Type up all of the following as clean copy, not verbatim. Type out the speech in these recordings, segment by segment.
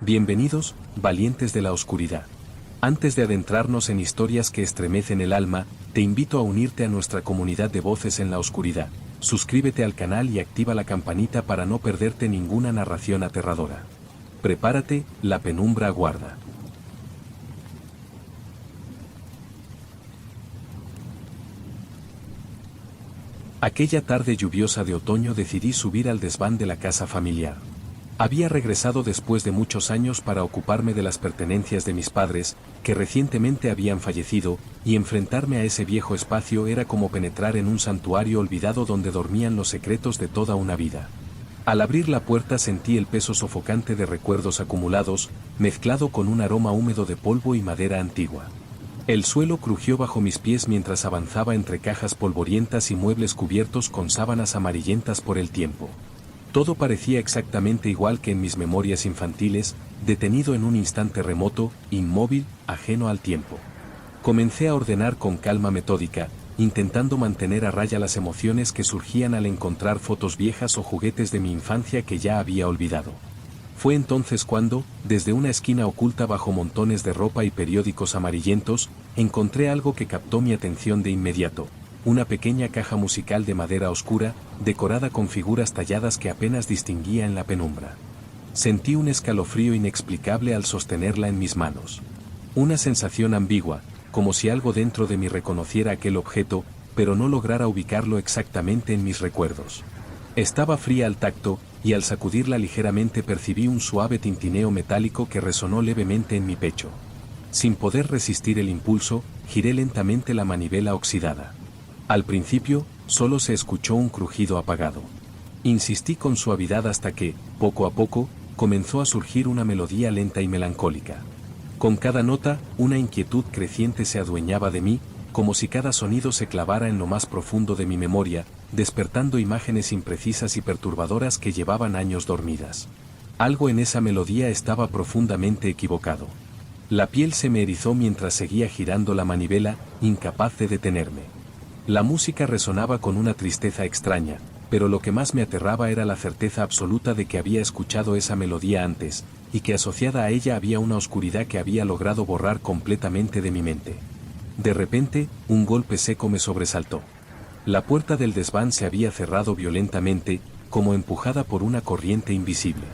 Bienvenidos, valientes de la oscuridad. Antes de adentrarnos en historias que estremecen el alma, te invito a unirte a nuestra comunidad de voces en la oscuridad. Suscríbete al canal y activa la campanita para no perderte ninguna narración aterradora. Prepárate, la penumbra aguarda. Aquella tarde lluviosa de otoño decidí subir al desván de la casa familiar. Había regresado después de muchos años para ocuparme de las pertenencias de mis padres, que recientemente habían fallecido, y enfrentarme a ese viejo espacio era como penetrar en un santuario olvidado donde dormían los secretos de toda una vida. Al abrir la puerta sentí el peso sofocante de recuerdos acumulados, mezclado con un aroma húmedo de polvo y madera antigua. El suelo crujió bajo mis pies mientras avanzaba entre cajas polvorientas y muebles cubiertos con sábanas amarillentas por el tiempo. Todo parecía exactamente igual que en mis memorias infantiles, detenido en un instante remoto, inmóvil, ajeno al tiempo. Comencé a ordenar con calma metódica, intentando mantener a raya las emociones que surgían al encontrar fotos viejas o juguetes de mi infancia que ya había olvidado. Fue entonces cuando, desde una esquina oculta bajo montones de ropa y periódicos amarillentos, encontré algo que captó mi atención de inmediato. Una pequeña caja musical de madera oscura, decorada con figuras talladas que apenas distinguía en la penumbra. Sentí un escalofrío inexplicable al sostenerla en mis manos. Una sensación ambigua, como si algo dentro de mí reconociera aquel objeto, pero no lograra ubicarlo exactamente en mis recuerdos. Estaba fría al tacto, y al sacudirla ligeramente percibí un suave tintineo metálico que resonó levemente en mi pecho. Sin poder resistir el impulso, giré lentamente la manivela oxidada. Al principio, solo se escuchó un crujido apagado. Insistí con suavidad hasta que, poco a poco, comenzó a surgir una melodía lenta y melancólica. Con cada nota, una inquietud creciente se adueñaba de mí, como si cada sonido se clavara en lo más profundo de mi memoria, despertando imágenes imprecisas y perturbadoras que llevaban años dormidas. Algo en esa melodía estaba profundamente equivocado. La piel se me erizó mientras seguía girando la manivela, incapaz de detenerme. La música resonaba con una tristeza extraña, pero lo que más me aterraba era la certeza absoluta de que había escuchado esa melodía antes, y que asociada a ella había una oscuridad que había logrado borrar completamente de mi mente. De repente, un golpe seco me sobresaltó. La puerta del desván se había cerrado violentamente, como empujada por una corriente invisible.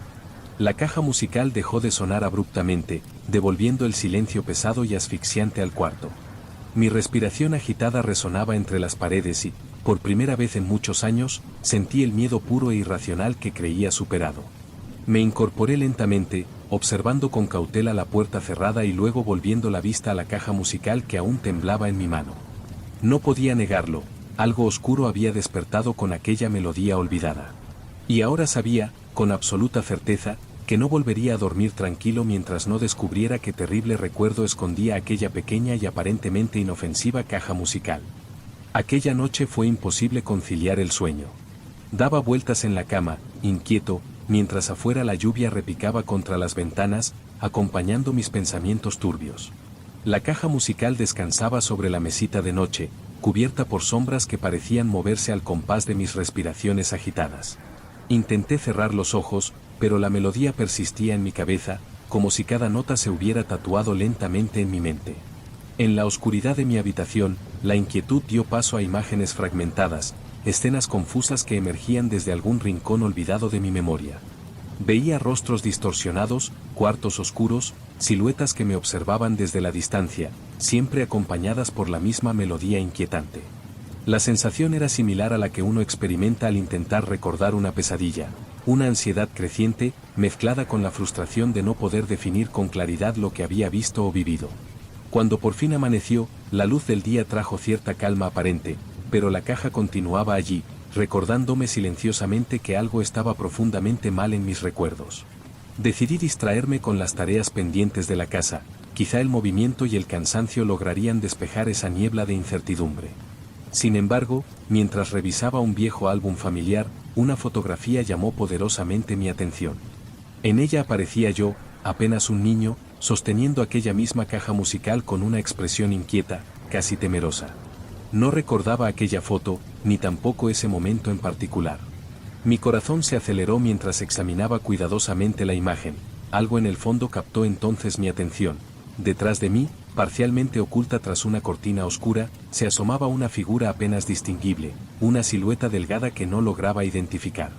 La caja musical dejó de sonar abruptamente, devolviendo el silencio pesado y asfixiante al cuarto. Mi respiración agitada resonaba entre las paredes y, por primera vez en muchos años, sentí el miedo puro e irracional que creía superado. Me incorporé lentamente, observando con cautela la puerta cerrada y luego volviendo la vista a la caja musical que aún temblaba en mi mano. No podía negarlo, algo oscuro había despertado con aquella melodía olvidada. Y ahora sabía, con absoluta certeza, que no volvería a dormir tranquilo mientras no descubriera qué terrible recuerdo escondía aquella pequeña y aparentemente inofensiva caja musical. Aquella noche fue imposible conciliar el sueño. Daba vueltas en la cama, inquieto, mientras afuera la lluvia repicaba contra las ventanas, acompañando mis pensamientos turbios. La caja musical descansaba sobre la mesita de noche, cubierta por sombras que parecían moverse al compás de mis respiraciones agitadas. Intenté cerrar los ojos, pero la melodía persistía en mi cabeza, como si cada nota se hubiera tatuado lentamente en mi mente. En la oscuridad de mi habitación, la inquietud dio paso a imágenes fragmentadas, escenas confusas que emergían desde algún rincón olvidado de mi memoria. Veía rostros distorsionados, cuartos oscuros, siluetas que me observaban desde la distancia, siempre acompañadas por la misma melodía inquietante. La sensación era similar a la que uno experimenta al intentar recordar una pesadilla, una ansiedad creciente, mezclada con la frustración de no poder definir con claridad lo que había visto o vivido. Cuando por fin amaneció, la luz del día trajo cierta calma aparente, pero la caja continuaba allí, recordándome silenciosamente que algo estaba profundamente mal en mis recuerdos. Decidí distraerme con las tareas pendientes de la casa, quizá el movimiento y el cansancio lograrían despejar esa niebla de incertidumbre. Sin embargo, mientras revisaba un viejo álbum familiar, una fotografía llamó poderosamente mi atención. En ella aparecía yo, apenas un niño, sosteniendo aquella misma caja musical con una expresión inquieta, casi temerosa. No recordaba aquella foto, ni tampoco ese momento en particular. Mi corazón se aceleró mientras examinaba cuidadosamente la imagen, algo en el fondo captó entonces mi atención. Detrás de mí, parcialmente oculta tras una cortina oscura, se asomaba una figura apenas distinguible, una silueta delgada que no lograba identificar.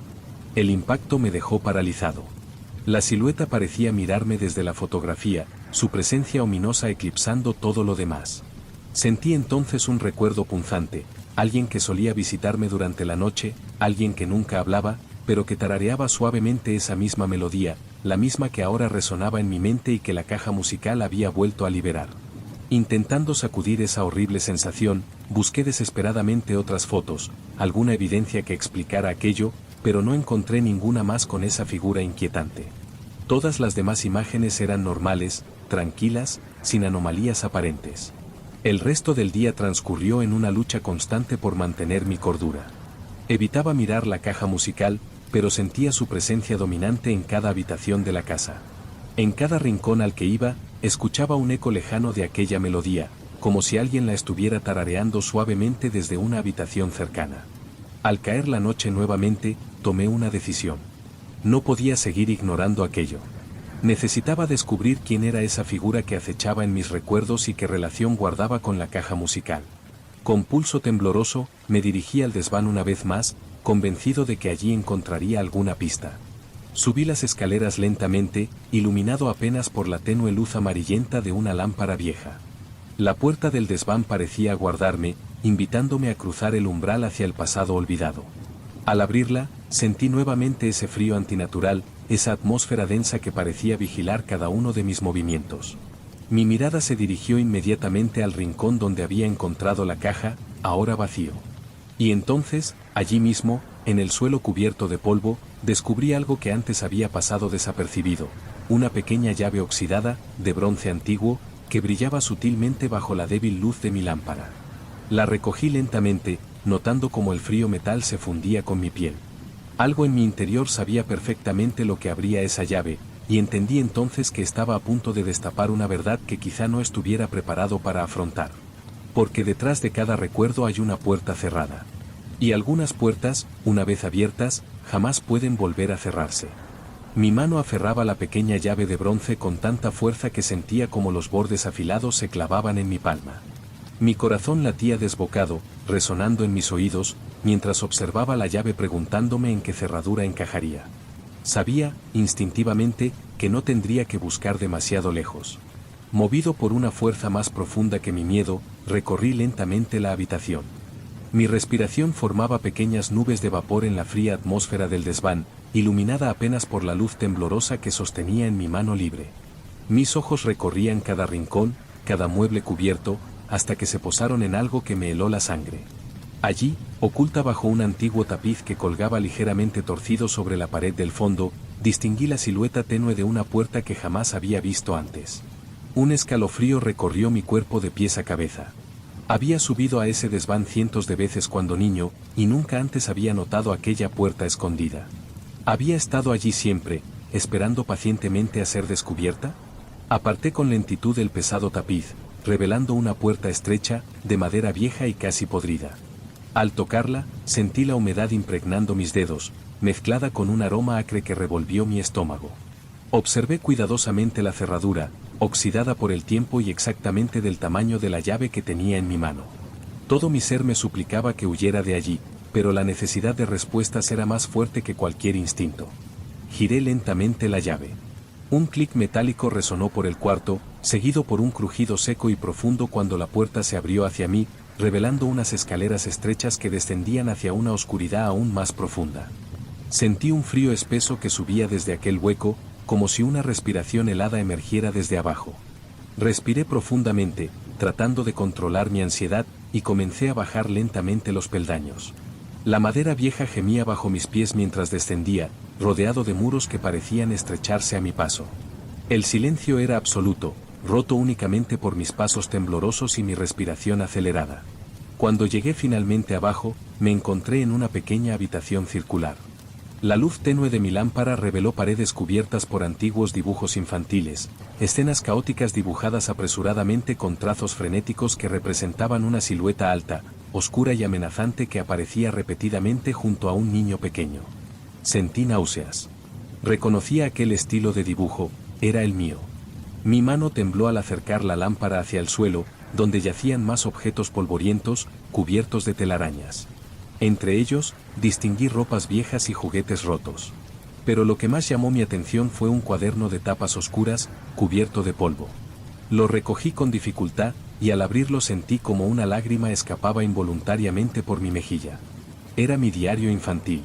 El impacto me dejó paralizado. La silueta parecía mirarme desde la fotografía, su presencia ominosa eclipsando todo lo demás. Sentí entonces un recuerdo punzante, alguien que solía visitarme durante la noche, alguien que nunca hablaba, pero que tarareaba suavemente esa misma melodía, la misma que ahora resonaba en mi mente y que la caja musical había vuelto a liberar. Intentando sacudir esa horrible sensación, busqué desesperadamente otras fotos, alguna evidencia que explicara aquello, pero no encontré ninguna más con esa figura inquietante. Todas las demás imágenes eran normales, tranquilas, sin anomalías aparentes. El resto del día transcurrió en una lucha constante por mantener mi cordura. Evitaba mirar la caja musical, pero sentía su presencia dominante en cada habitación de la casa. En cada rincón al que iba, escuchaba un eco lejano de aquella melodía, como si alguien la estuviera tarareando suavemente desde una habitación cercana. Al caer la noche nuevamente, tomé una decisión. No podía seguir ignorando aquello. Necesitaba descubrir quién era esa figura que acechaba en mis recuerdos y qué relación guardaba con la caja musical. Con pulso tembloroso, me dirigí al desván una vez más, convencido de que allí encontraría alguna pista. Subí las escaleras lentamente, iluminado apenas por la tenue luz amarillenta de una lámpara vieja. La puerta del desván parecía aguardarme, invitándome a cruzar el umbral hacia el pasado olvidado. Al abrirla, sentí nuevamente ese frío antinatural, esa atmósfera densa que parecía vigilar cada uno de mis movimientos. Mi mirada se dirigió inmediatamente al rincón donde había encontrado la caja, ahora vacío. Y entonces, allí mismo, en el suelo cubierto de polvo, descubrí algo que antes había pasado desapercibido, una pequeña llave oxidada, de bronce antiguo, que brillaba sutilmente bajo la débil luz de mi lámpara. La recogí lentamente, notando cómo el frío metal se fundía con mi piel. Algo en mi interior sabía perfectamente lo que abría esa llave, y entendí entonces que estaba a punto de destapar una verdad que quizá no estuviera preparado para afrontar. Porque detrás de cada recuerdo hay una puerta cerrada. Y algunas puertas, una vez abiertas, jamás pueden volver a cerrarse. Mi mano aferraba la pequeña llave de bronce con tanta fuerza que sentía como los bordes afilados se clavaban en mi palma. Mi corazón latía desbocado, resonando en mis oídos, mientras observaba la llave preguntándome en qué cerradura encajaría. Sabía, instintivamente, que no tendría que buscar demasiado lejos. Movido por una fuerza más profunda que mi miedo, recorrí lentamente la habitación. Mi respiración formaba pequeñas nubes de vapor en la fría atmósfera del desván, iluminada apenas por la luz temblorosa que sostenía en mi mano libre. Mis ojos recorrían cada rincón, cada mueble cubierto, hasta que se posaron en algo que me heló la sangre. Allí, oculta bajo un antiguo tapiz que colgaba ligeramente torcido sobre la pared del fondo, distinguí la silueta tenue de una puerta que jamás había visto antes. Un escalofrío recorrió mi cuerpo de pies a cabeza. Había subido a ese desván cientos de veces cuando niño, y nunca antes había notado aquella puerta escondida. ¿Había estado allí siempre, esperando pacientemente a ser descubierta? Aparté con lentitud el pesado tapiz, revelando una puerta estrecha, de madera vieja y casi podrida. Al tocarla, sentí la humedad impregnando mis dedos, mezclada con un aroma acre que revolvió mi estómago. Observé cuidadosamente la cerradura, oxidada por el tiempo y exactamente del tamaño de la llave que tenía en mi mano. Todo mi ser me suplicaba que huyera de allí, pero la necesidad de respuestas era más fuerte que cualquier instinto. Giré lentamente la llave. Un clic metálico resonó por el cuarto, seguido por un crujido seco y profundo cuando la puerta se abrió hacia mí, revelando unas escaleras estrechas que descendían hacia una oscuridad aún más profunda. Sentí un frío espeso que subía desde aquel hueco, como si una respiración helada emergiera desde abajo. Respiré profundamente, tratando de controlar mi ansiedad, y comencé a bajar lentamente los peldaños. La madera vieja gemía bajo mis pies mientras descendía, rodeado de muros que parecían estrecharse a mi paso. El silencio era absoluto, roto únicamente por mis pasos temblorosos y mi respiración acelerada. Cuando llegué finalmente abajo, me encontré en una pequeña habitación circular. La luz tenue de mi lámpara reveló paredes cubiertas por antiguos dibujos infantiles, escenas caóticas dibujadas apresuradamente con trazos frenéticos que representaban una silueta alta, oscura y amenazante que aparecía repetidamente junto a un niño pequeño. Sentí náuseas. Reconocía aquel estilo de dibujo, era el mío. Mi mano tembló al acercar la lámpara hacia el suelo, donde yacían más objetos polvorientos, cubiertos de telarañas. Entre ellos, distinguí ropas viejas y juguetes rotos. Pero lo que más llamó mi atención fue un cuaderno de tapas oscuras, cubierto de polvo. Lo recogí con dificultad, y al abrirlo sentí como una lágrima escapaba involuntariamente por mi mejilla. Era mi diario infantil.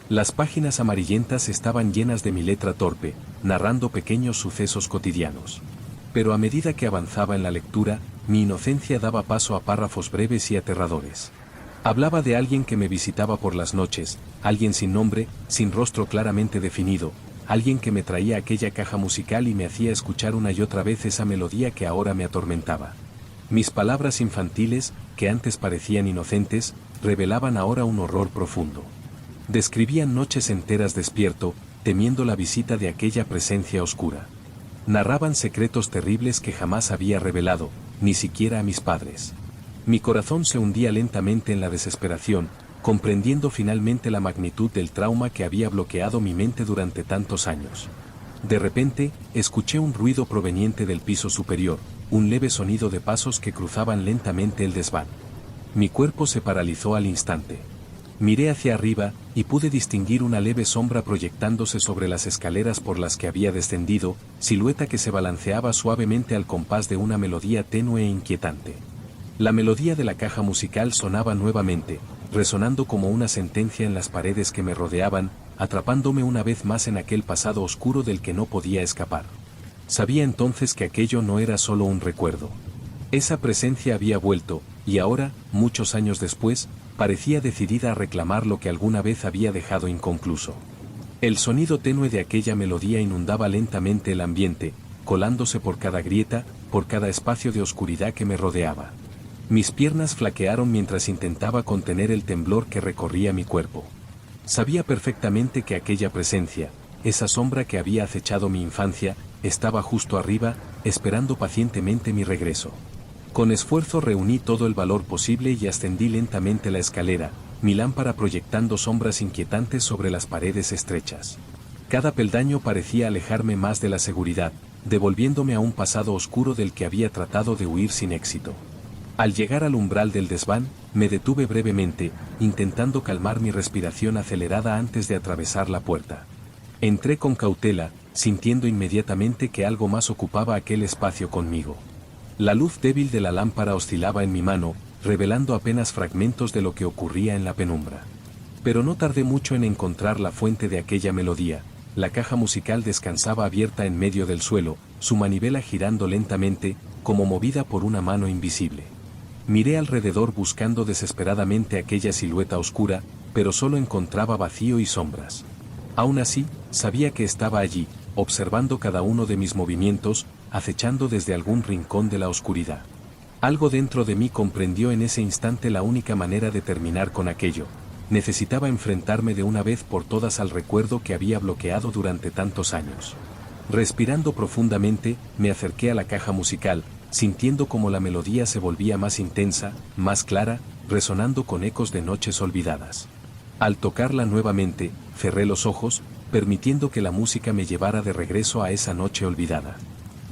Las páginas amarillentas estaban llenas de mi letra torpe, narrando pequeños sucesos cotidianos. Pero a medida que avanzaba en la lectura, mi inocencia daba paso a párrafos breves y aterradores. Hablaba de alguien que me visitaba por las noches, alguien sin nombre, sin rostro claramente definido, alguien que me traía aquella caja musical y me hacía escuchar una y otra vez esa melodía que ahora me atormentaba. Mis palabras infantiles, que antes parecían inocentes, revelaban ahora un horror profundo. Describían noches enteras despierto, temiendo la visita de aquella presencia oscura. Narraban secretos terribles que jamás había revelado, ni siquiera a mis padres. Mi corazón se hundía lentamente en la desesperación, comprendiendo finalmente la magnitud del trauma que había bloqueado mi mente durante tantos años. De repente, escuché un ruido proveniente del piso superior, un leve sonido de pasos que cruzaban lentamente el desván. Mi cuerpo se paralizó al instante. Miré hacia arriba, y pude distinguir una leve sombra proyectándose sobre las escaleras por las que había descendido, silueta que se balanceaba suavemente al compás de una melodía tenue e inquietante. La melodía de la caja musical sonaba nuevamente, resonando como una sentencia en las paredes que me rodeaban, atrapándome una vez más en aquel pasado oscuro del que no podía escapar. Sabía entonces que aquello no era solo un recuerdo. Esa presencia había vuelto, y ahora, muchos años después, parecía decidida a reclamar lo que alguna vez había dejado inconcluso. El sonido tenue de aquella melodía inundaba lentamente el ambiente, colándose por cada grieta, por cada espacio de oscuridad que me rodeaba. Mis piernas flaquearon mientras intentaba contener el temblor que recorría mi cuerpo. Sabía perfectamente que aquella presencia, esa sombra que había acechado mi infancia, estaba justo arriba, esperando pacientemente mi regreso. Con esfuerzo reuní todo el valor posible y ascendí lentamente la escalera, mi lámpara proyectando sombras inquietantes sobre las paredes estrechas. Cada peldaño parecía alejarme más de la seguridad, devolviéndome a un pasado oscuro del que había tratado de huir sin éxito. Al llegar al umbral del desván, me detuve brevemente, intentando calmar mi respiración acelerada antes de atravesar la puerta. Entré con cautela, sintiendo inmediatamente que algo más ocupaba aquel espacio conmigo. La luz débil de la lámpara oscilaba en mi mano, revelando apenas fragmentos de lo que ocurría en la penumbra. Pero no tardé mucho en encontrar la fuente de aquella melodía. La caja musical descansaba abierta en medio del suelo, su manivela girando lentamente, como movida por una mano invisible. Miré alrededor buscando desesperadamente aquella silueta oscura, pero solo encontraba vacío y sombras. Aún así, sabía que estaba allí, observando cada uno de mis movimientos, acechando desde algún rincón de la oscuridad. Algo dentro de mí comprendió en ese instante la única manera de terminar con aquello. Necesitaba enfrentarme de una vez por todas al recuerdo que había bloqueado durante tantos años. Respirando profundamente, me acerqué a la caja musical, sintiendo como la melodía se volvía más intensa, más clara, resonando con ecos de noches olvidadas. Al tocarla nuevamente, cerré los ojos, permitiendo que la música me llevara de regreso a esa noche olvidada.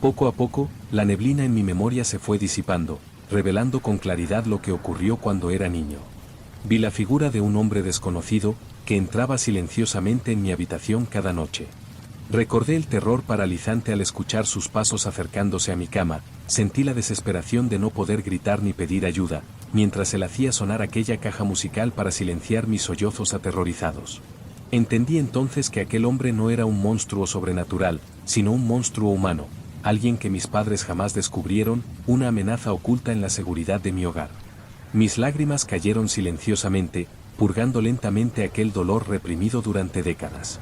Poco a poco, la neblina en mi memoria se fue disipando, revelando con claridad lo que ocurrió cuando era niño. Vi la figura de un hombre desconocido, que entraba silenciosamente en mi habitación cada noche. Recordé el terror paralizante al escuchar sus pasos acercándose a mi cama, sentí la desesperación de no poder gritar ni pedir ayuda, mientras él hacía sonar aquella caja musical para silenciar mis sollozos aterrorizados. Entendí entonces que aquel hombre no era un monstruo sobrenatural, sino un monstruo humano, alguien que mis padres jamás descubrieron, una amenaza oculta en la seguridad de mi hogar. Mis lágrimas cayeron silenciosamente, purgando lentamente aquel dolor reprimido durante décadas.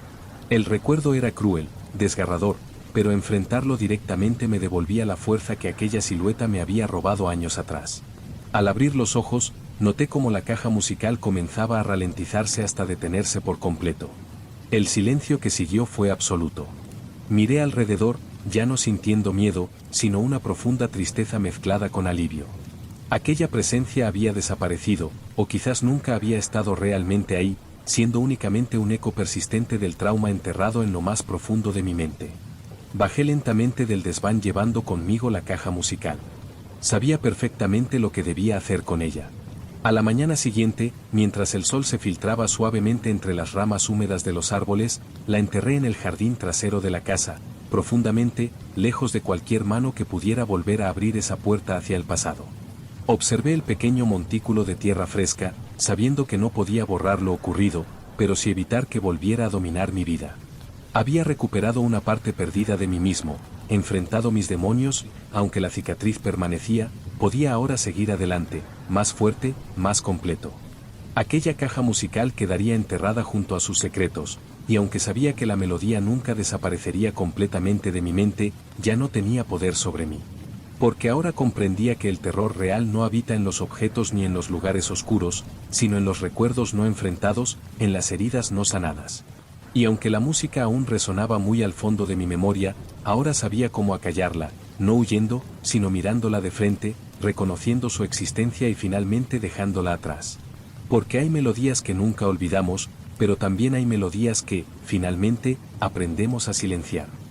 El recuerdo era cruel, desgarrador, pero enfrentarlo directamente me devolvía la fuerza que aquella silueta me había robado años atrás. Al abrir los ojos, noté cómo la caja musical comenzaba a ralentizarse hasta detenerse por completo. El silencio que siguió fue absoluto. Miré alrededor, ya no sintiendo miedo, sino una profunda tristeza mezclada con alivio. Aquella presencia había desaparecido, o quizás nunca había estado realmente ahí, siendo únicamente un eco persistente del trauma enterrado en lo más profundo de mi mente. Bajé lentamente del desván llevando conmigo la caja musical. Sabía perfectamente lo que debía hacer con ella. A la mañana siguiente, mientras el sol se filtraba suavemente entre las ramas húmedas de los árboles, la enterré en el jardín trasero de la casa, profundamente, lejos de cualquier mano que pudiera volver a abrir esa puerta hacia el pasado. Observé el pequeño montículo de tierra fresca, sabiendo que no podía borrar lo ocurrido, pero sí evitar que volviera a dominar mi vida. Había recuperado una parte perdida de mí mismo, enfrentado mis demonios, aunque la cicatriz permanecía, podía ahora seguir adelante, más fuerte, más completo. Aquella caja musical quedaría enterrada junto a sus secretos, y aunque sabía que la melodía nunca desaparecería completamente de mi mente, ya no tenía poder sobre mí. Porque ahora comprendía que el terror real no habita en los objetos ni en los lugares oscuros, sino en los recuerdos no enfrentados, en las heridas no sanadas. Y aunque la música aún resonaba muy al fondo de mi memoria, ahora sabía cómo acallarla, no huyendo, sino mirándola de frente, reconociendo su existencia y finalmente dejándola atrás. Porque hay melodías que nunca olvidamos, pero también hay melodías que, finalmente, aprendemos a silenciar.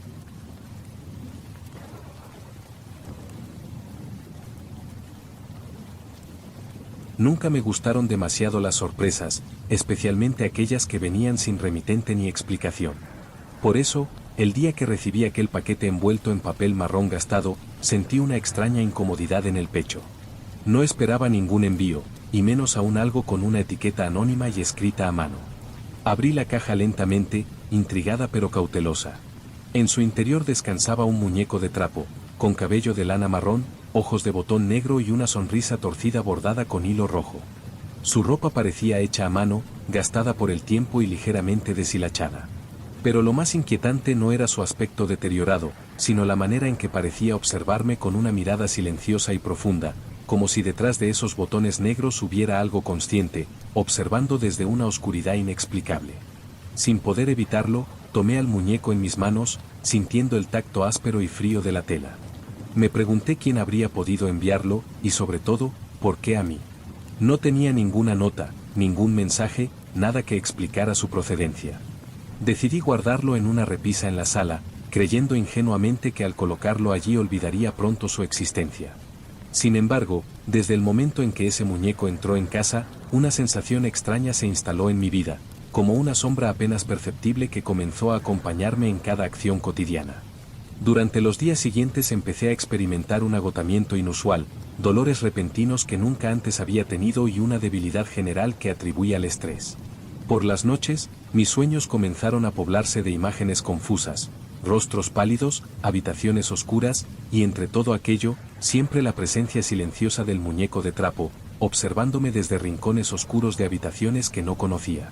Nunca me gustaron demasiado las sorpresas, especialmente aquellas que venían sin remitente ni explicación. Por eso, el día que recibí aquel paquete envuelto en papel marrón gastado, sentí una extraña incomodidad en el pecho. No esperaba ningún envío, y menos aún algo con una etiqueta anónima y escrita a mano. Abrí la caja lentamente, intrigada pero cautelosa. En su interior descansaba un muñeco de trapo, con cabello de lana marrón, ojos de botón negro y una sonrisa torcida bordada con hilo rojo. Su ropa parecía hecha a mano, gastada por el tiempo y ligeramente deshilachada. Pero lo más inquietante no era su aspecto deteriorado, sino la manera en que parecía observarme con una mirada silenciosa y profunda, como si detrás de esos botones negros hubiera algo consciente, observando desde una oscuridad inexplicable. Sin poder evitarlo, tomé al muñeco en mis manos, sintiendo el tacto áspero y frío de la tela. Me pregunté quién habría podido enviarlo, y sobre todo, ¿por qué a mí? No tenía ninguna nota, ningún mensaje, nada que explicara su procedencia. Decidí guardarlo en una repisa en la sala, creyendo ingenuamente que al colocarlo allí olvidaría pronto su existencia. Sin embargo, desde el momento en que ese muñeco entró en casa, una sensación extraña se instaló en mi vida, como una sombra apenas perceptible que comenzó a acompañarme en cada acción cotidiana. Durante los días siguientes empecé a experimentar un agotamiento inusual, dolores repentinos que nunca antes había tenido y una debilidad general que atribuía al estrés. Por las noches, mis sueños comenzaron a poblarse de imágenes confusas, rostros pálidos, habitaciones oscuras, y entre todo aquello, siempre la presencia silenciosa del muñeco de trapo, observándome desde rincones oscuros de habitaciones que no conocía.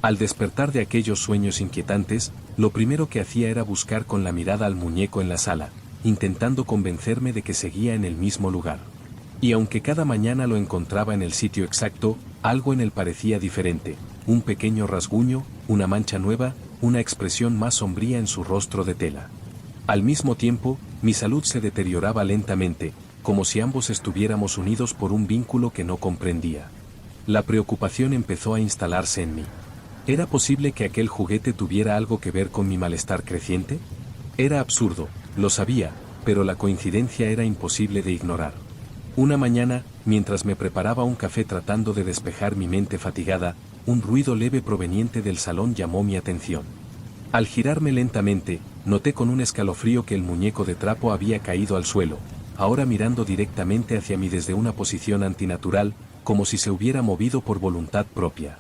Al despertar de aquellos sueños inquietantes, lo primero que hacía era buscar con la mirada al muñeco en la sala, intentando convencerme de que seguía en el mismo lugar. Y aunque cada mañana lo encontraba en el sitio exacto, algo en él parecía diferente, un pequeño rasguño, una mancha nueva, una expresión más sombría en su rostro de tela. Al mismo tiempo, mi salud se deterioraba lentamente, como si ambos estuviéramos unidos por un vínculo que no comprendía. La preocupación empezó a instalarse en mí. ¿Era posible que aquel juguete tuviera algo que ver con mi malestar creciente? Era absurdo, lo sabía, pero la coincidencia era imposible de ignorar. Una mañana, mientras me preparaba un café tratando de despejar mi mente fatigada, un ruido leve proveniente del salón llamó mi atención. Al girarme lentamente, noté con un escalofrío que el muñeco de trapo había caído al suelo, ahora mirando directamente hacia mí desde una posición antinatural, como si se hubiera movido por voluntad propia.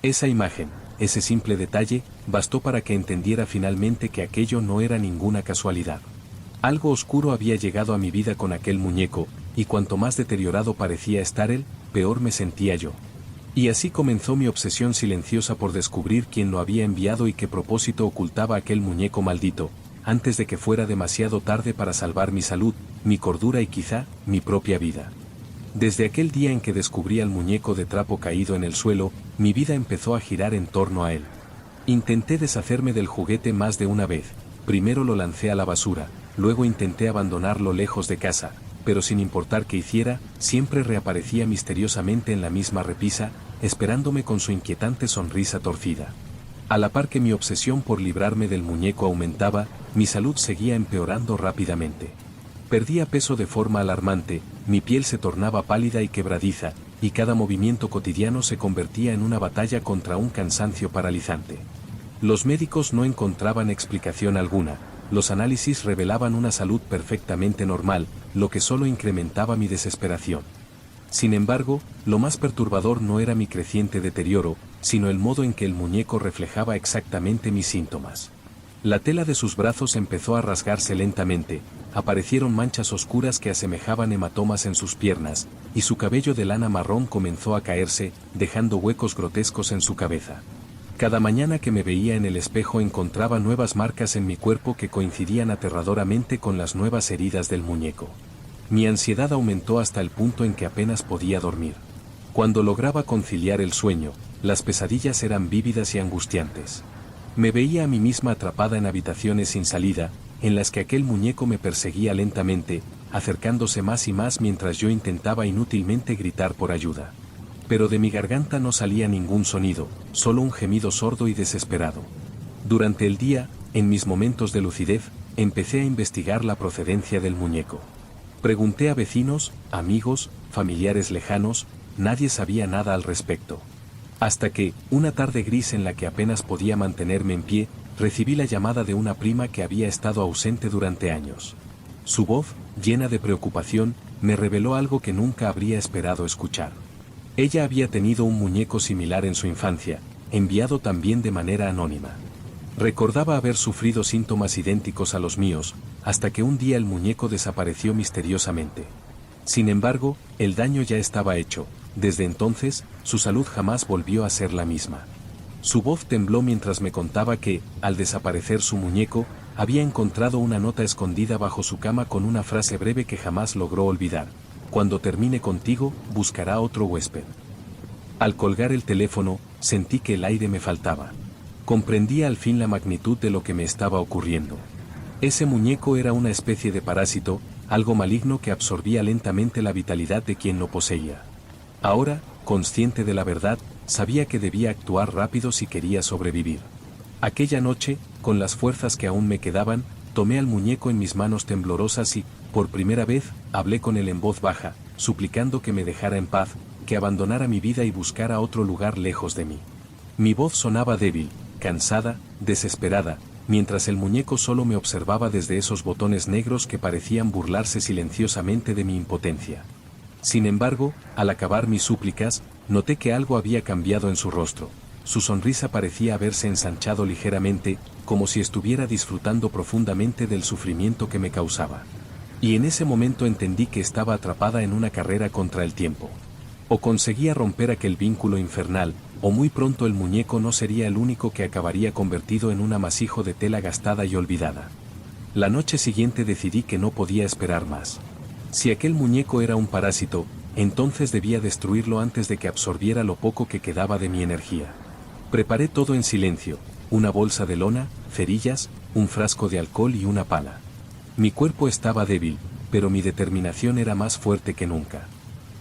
Esa imagen, ese simple detalle, bastó para que entendiera finalmente que aquello no era ninguna casualidad. Algo oscuro había llegado a mi vida con aquel muñeco, y cuanto más deteriorado parecía estar él, peor me sentía yo. Y así comenzó mi obsesión silenciosa por descubrir quién lo había enviado y qué propósito ocultaba aquel muñeco maldito, antes de que fuera demasiado tarde para salvar mi salud, mi cordura y quizá, mi propia vida. Desde aquel día en que descubrí al muñeco de trapo caído en el suelo, mi vida empezó a girar en torno a él. Intenté deshacerme del juguete más de una vez, primero lo lancé a la basura, luego intenté abandonarlo lejos de casa, pero sin importar qué hiciera, siempre reaparecía misteriosamente en la misma repisa, esperándome con su inquietante sonrisa torcida. A la par que mi obsesión por librarme del muñeco aumentaba, mi salud seguía empeorando rápidamente. Perdía peso de forma alarmante, mi piel se tornaba pálida y quebradiza, y cada movimiento cotidiano se convertía en una batalla contra un cansancio paralizante. Los médicos no encontraban explicación alguna, los análisis revelaban una salud perfectamente normal, lo que solo incrementaba mi desesperación. Sin embargo, lo más perturbador no era mi creciente deterioro, sino el modo en que el muñeco reflejaba exactamente mis síntomas. La tela de sus brazos empezó a rasgarse lentamente, aparecieron manchas oscuras que asemejaban hematomas en sus piernas, y su cabello de lana marrón comenzó a caerse, dejando huecos grotescos en su cabeza. Cada mañana que me veía en el espejo encontraba nuevas marcas en mi cuerpo que coincidían aterradoramente con las nuevas heridas del muñeco. Mi ansiedad aumentó hasta el punto en que apenas podía dormir. Cuando lograba conciliar el sueño, las pesadillas eran vívidas y angustiantes. Me veía a mí misma atrapada en habitaciones sin salida, en las que aquel muñeco me perseguía lentamente, acercándose más y más mientras yo intentaba inútilmente gritar por ayuda. Pero de mi garganta no salía ningún sonido, solo un gemido sordo y desesperado. Durante el día, en mis momentos de lucidez, empecé a investigar la procedencia del muñeco. Pregunté a vecinos, amigos, familiares lejanos, nadie sabía nada al respecto. Hasta que, una tarde gris en la que apenas podía mantenerme en pie, recibí la llamada de una prima que había estado ausente durante años. Su voz, llena de preocupación, me reveló algo que nunca habría esperado escuchar. Ella había tenido un muñeco similar en su infancia, enviado también de manera anónima. Recordaba haber sufrido síntomas idénticos a los míos, hasta que un día el muñeco desapareció misteriosamente. Sin embargo, el daño ya estaba hecho, desde entonces, su salud jamás volvió a ser la misma. Su voz tembló mientras me contaba que, al desaparecer su muñeco, había encontrado una nota escondida bajo su cama con una frase breve que jamás logró olvidar: cuando termine contigo, buscará otro huésped. Al colgar el teléfono, sentí que el aire me faltaba. Comprendía al fin la magnitud de lo que me estaba ocurriendo. Ese muñeco era una especie de parásito, algo maligno que absorbía lentamente la vitalidad de quien lo poseía. Ahora, consciente de la verdad, sabía que debía actuar rápido si quería sobrevivir. Aquella noche, con las fuerzas que aún me quedaban, tomé al muñeco en mis manos temblorosas y, por primera vez, hablé con él en voz baja, suplicando que me dejara en paz, que abandonara mi vida y buscara otro lugar lejos de mí. Mi voz sonaba débil, cansada, desesperada, mientras el muñeco solo me observaba desde esos botones negros que parecían burlarse silenciosamente de mi impotencia. Sin embargo, al acabar mis súplicas, noté que algo había cambiado en su rostro. Su sonrisa parecía haberse ensanchado ligeramente, como si estuviera disfrutando profundamente del sufrimiento que me causaba. Y en ese momento entendí que estaba atrapada en una carrera contra el tiempo. O conseguía romper aquel vínculo infernal, o muy pronto el muñeco no sería el único que acabaría convertido en un amasijo de tela gastada y olvidada. La noche siguiente decidí que no podía esperar más. Si aquel muñeco era un parásito, entonces debía destruirlo antes de que absorbiera lo poco que quedaba de mi energía. Preparé todo en silencio: una bolsa de lona, cerillas, un frasco de alcohol y una pala. Mi cuerpo estaba débil, pero mi determinación era más fuerte que nunca.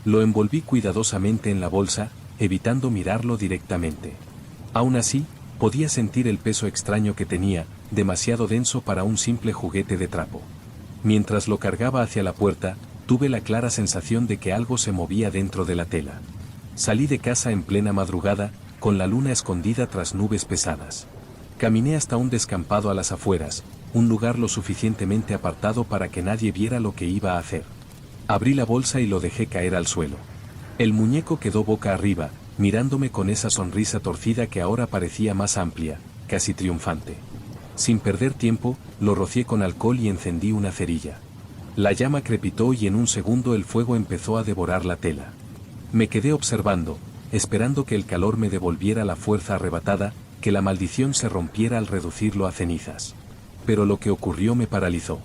Lo envolví cuidadosamente en la bolsa, evitando mirarlo directamente. Aún así, podía sentir el peso extraño que tenía, demasiado denso para un simple juguete de trapo. Mientras lo cargaba hacia la puerta, tuve la clara sensación de que algo se movía dentro de la tela. Salí de casa en plena madrugada, con la luna escondida tras nubes pesadas. Caminé hasta un descampado a las afueras, un lugar lo suficientemente apartado para que nadie viera lo que iba a hacer. Abrí la bolsa y lo dejé caer al suelo. El muñeco quedó boca arriba, mirándome con esa sonrisa torcida que ahora parecía más amplia, casi triunfante. Sin perder tiempo, lo rocié con alcohol y encendí una cerilla. La llama crepitó y en un segundo el fuego empezó a devorar la tela. Me quedé observando, esperando que el calor me devolviera la fuerza arrebatada, que la maldición se rompiera al reducirlo a cenizas. Pero lo que ocurrió me paralizó.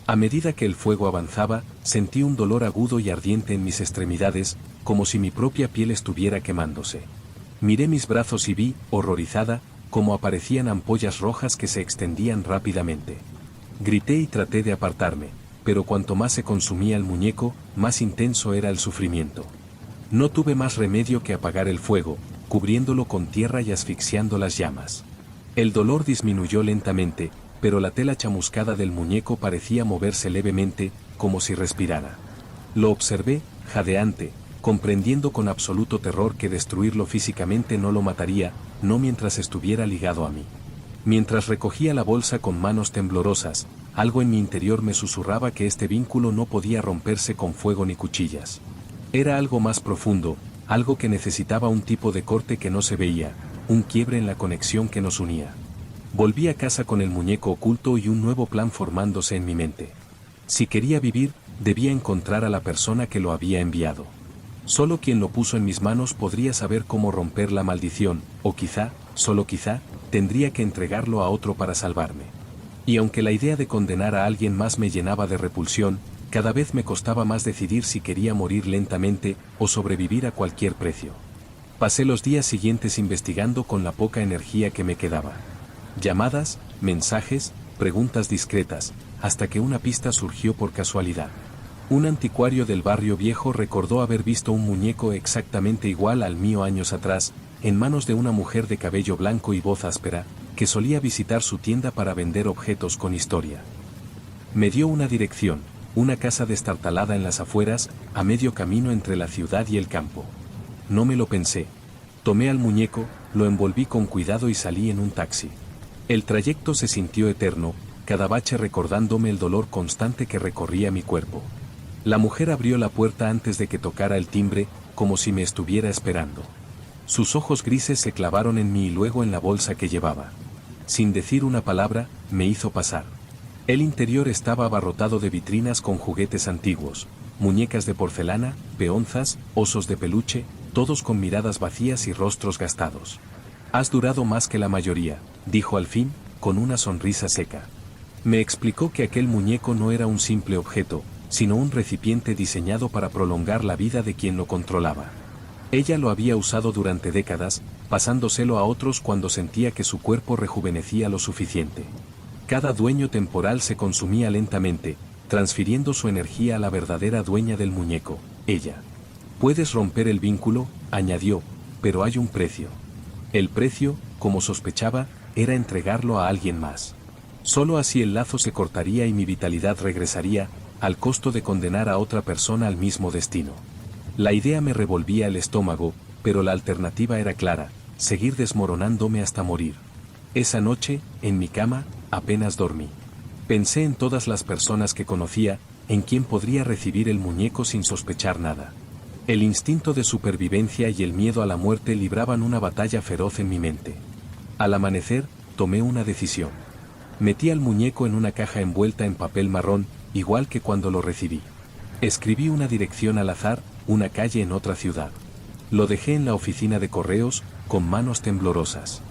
A medida que el fuego avanzaba, sentí un dolor agudo y ardiente en mis extremidades, como si mi propia piel estuviera quemándose. Miré mis brazos y vi, horrorizada, cómo aparecían ampollas rojas que se extendían rápidamente. Grité y traté de apartarme, pero cuanto más se consumía el muñeco, más intenso era el sufrimiento. No tuve más remedio que apagar el fuego, cubriéndolo con tierra y asfixiando las llamas. El dolor disminuyó lentamente, pero la tela chamuscada del muñeco parecía moverse levemente, como si respirara. Lo observé, jadeante, comprendiendo con absoluto terror que destruirlo físicamente no lo mataría, no mientras estuviera ligado a mí. Mientras recogía la bolsa con manos temblorosas, algo en mi interior me susurraba que este vínculo no podía romperse con fuego ni cuchillas. Era algo más profundo, algo que necesitaba un tipo de corte que no se veía, un quiebre en la conexión que nos unía. Volví a casa con el muñeco oculto y un nuevo plan formándose en mi mente. Si quería vivir, debía encontrar a la persona que lo había enviado. Solo quien lo puso en mis manos podría saber cómo romper la maldición, o quizá, solo quizá, tendría que entregarlo a otro para salvarme. Y aunque la idea de condenar a alguien más me llenaba de repulsión, cada vez me costaba más decidir si quería morir lentamente o sobrevivir a cualquier precio. Pasé los días siguientes investigando con la poca energía que me quedaba. Llamadas, mensajes, preguntas discretas, hasta que una pista surgió por casualidad. Un anticuario del barrio viejo recordó haber visto un muñeco exactamente igual al mío años atrás, en manos de una mujer de cabello blanco y voz áspera, que solía visitar su tienda para vender objetos con historia. Me dio una dirección, una casa destartalada en las afueras, a medio camino entre la ciudad y el campo. No me lo pensé. Tomé al muñeco, lo envolví con cuidado y salí en un taxi. El trayecto se sintió eterno, cada bache recordándome el dolor constante que recorría mi cuerpo. La mujer abrió la puerta antes de que tocara el timbre, como si me estuviera esperando. Sus ojos grises se clavaron en mí y luego en la bolsa que llevaba. Sin decir una palabra, me hizo pasar. El interior estaba abarrotado de vitrinas con juguetes antiguos, muñecas de porcelana, peonzas, osos de peluche, todos con miradas vacías y rostros gastados. «Has durado más que la mayoría», dijo al fin, con una sonrisa seca. Me explicó que aquel muñeco no era un simple objeto, sino un recipiente diseñado para prolongar la vida de quien lo controlaba. Ella lo había usado durante décadas, pasándoselo a otros cuando sentía que su cuerpo rejuvenecía lo suficiente. Cada dueño temporal se consumía lentamente, transfiriendo su energía a la verdadera dueña del muñeco, ella. «Puedes romper el vínculo», añadió, «pero hay un precio». El precio, como sospechaba, era entregarlo a alguien más. Solo así el lazo se cortaría y mi vitalidad regresaría, al costo de condenar a otra persona al mismo destino. La idea me revolvía el estómago, pero la alternativa era clara, seguir desmoronándome hasta morir. Esa noche, en mi cama, apenas dormí. Pensé en todas las personas que conocía, en quien podría recibir el muñeco sin sospechar nada. El instinto de supervivencia y el miedo a la muerte libraban una batalla feroz en mi mente. Al amanecer, tomé una decisión. Metí al muñeco en una caja envuelta en papel marrón, igual que cuando lo recibí. Escribí una dirección al azar, una calle en otra ciudad. Lo dejé en la oficina de correos, con manos temblorosas.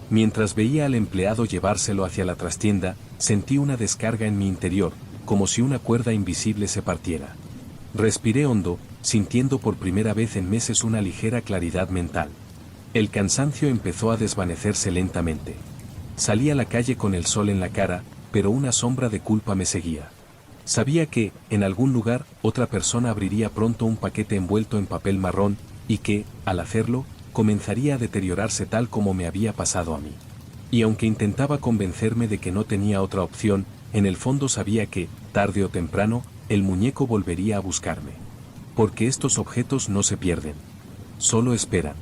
Mientras veía al empleado llevárselo hacia la trastienda, sentí una descarga en mi interior, como si una cuerda invisible se partiera. Respiré hondo, sintiendo por primera vez en meses una ligera claridad mental. El cansancio empezó a desvanecerse lentamente. Salí a la calle con el sol en la cara, pero una sombra de culpa me seguía. Sabía que, en algún lugar, otra persona abriría pronto un paquete envuelto en papel marrón, y que, al hacerlo, comenzaría a deteriorarse tal como me había pasado a mí. Y aunque intentaba convencerme de que no tenía otra opción, en el fondo sabía que, tarde o temprano, el muñeco volvería a buscarme. Porque estos objetos no se pierden. Solo esperan.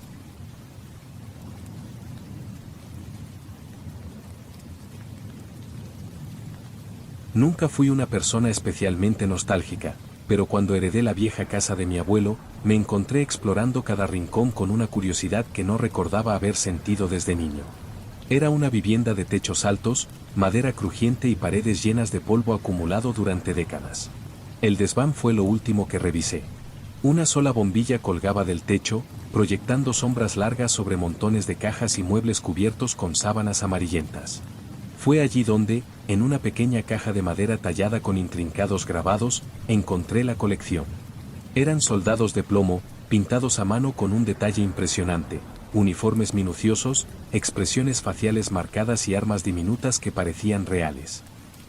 Nunca fui una persona especialmente nostálgica, pero cuando heredé la vieja casa de mi abuelo, me encontré explorando cada rincón con una curiosidad que no recordaba haber sentido desde niño. Era una vivienda de techos altos, madera crujiente y paredes llenas de polvo acumulado durante décadas. El desván fue lo último que revisé. Una sola bombilla colgaba del techo, proyectando sombras largas sobre montones de cajas y muebles cubiertos con sábanas amarillentas. Fue allí donde, en una pequeña caja de madera tallada con intrincados grabados, encontré la colección. Eran soldados de plomo, pintados a mano con un detalle impresionante, uniformes minuciosos, expresiones faciales marcadas y armas diminutas que parecían reales.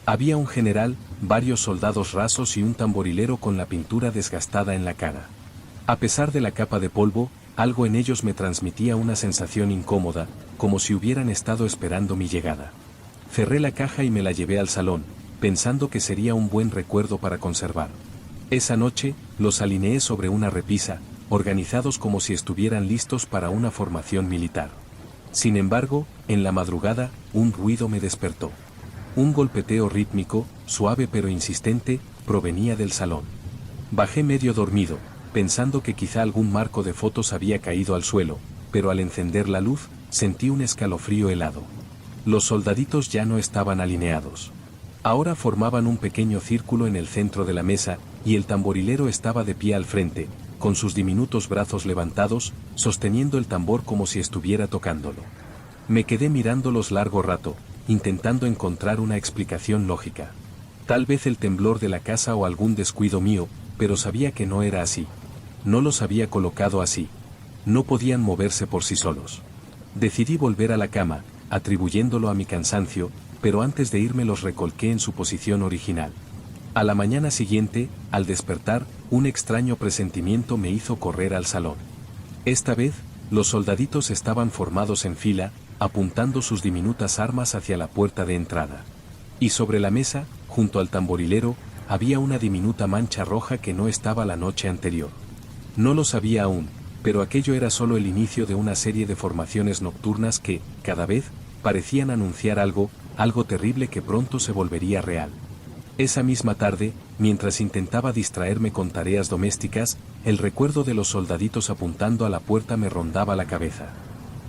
Había un general, varios soldados rasos y un tamborilero con la pintura desgastada en la cara. A pesar de la capa de polvo, algo en ellos me transmitía una sensación incómoda, como si hubieran estado esperando mi llegada. Cerré la caja y me la llevé al salón, pensando que sería un buen recuerdo para conservar. Esa noche, los alineé sobre una repisa, organizados como si estuvieran listos para una formación militar. Sin embargo, en la madrugada, un ruido me despertó. Un golpeteo rítmico, suave pero insistente, provenía del salón. Bajé medio dormido, pensando que quizá algún marco de fotos había caído al suelo, pero al encender la luz, sentí un escalofrío helado. Los soldaditos ya no estaban alineados. Ahora formaban un pequeño círculo en el centro de la mesa, y el tamborilero estaba de pie al frente, con sus diminutos brazos levantados, sosteniendo el tambor como si estuviera tocándolo. Me quedé mirándolos largo rato, intentando encontrar una explicación lógica. Tal vez el temblor de la casa o algún descuido mío, pero sabía que no era así. No los había colocado así. No podían moverse por sí solos. Decidí volver a la cama, atribuyéndolo a mi cansancio, pero antes de irme los recolqué en su posición original. A la mañana siguiente, al despertar, un extraño presentimiento me hizo correr al salón. Esta vez, los soldaditos estaban formados en fila, apuntando sus diminutas armas hacia la puerta de entrada. Y sobre la mesa, junto al tamborilero, había una diminuta mancha roja que no estaba la noche anterior. No lo sabía aún, pero aquello era solo el inicio de una serie de formaciones nocturnas que, cada vez, parecían anunciar algo terrible que pronto se volvería real. Esa misma tarde, mientras intentaba distraerme con tareas domésticas, el recuerdo de los soldaditos apuntando a la puerta me rondaba la cabeza.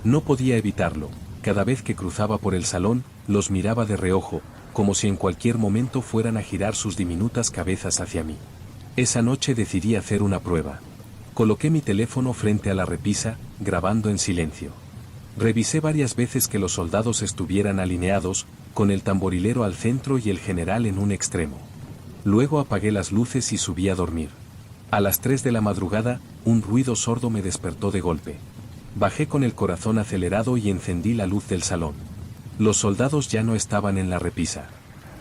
No podía evitarlo, cada vez que cruzaba por el salón, los miraba de reojo, como si en cualquier momento fueran a girar sus diminutas cabezas hacia mí. Esa noche decidí hacer una prueba. Coloqué mi teléfono frente a la repisa, grabando en silencio. Revisé varias veces que los soldados estuvieran alineados, con el tamborilero al centro y el general en un extremo. Luego apagué las luces y subí a dormir. A las 3 de la madrugada, un ruido sordo me despertó de golpe. Bajé con el corazón acelerado y encendí la luz del salón. Los soldados ya no estaban en la repisa.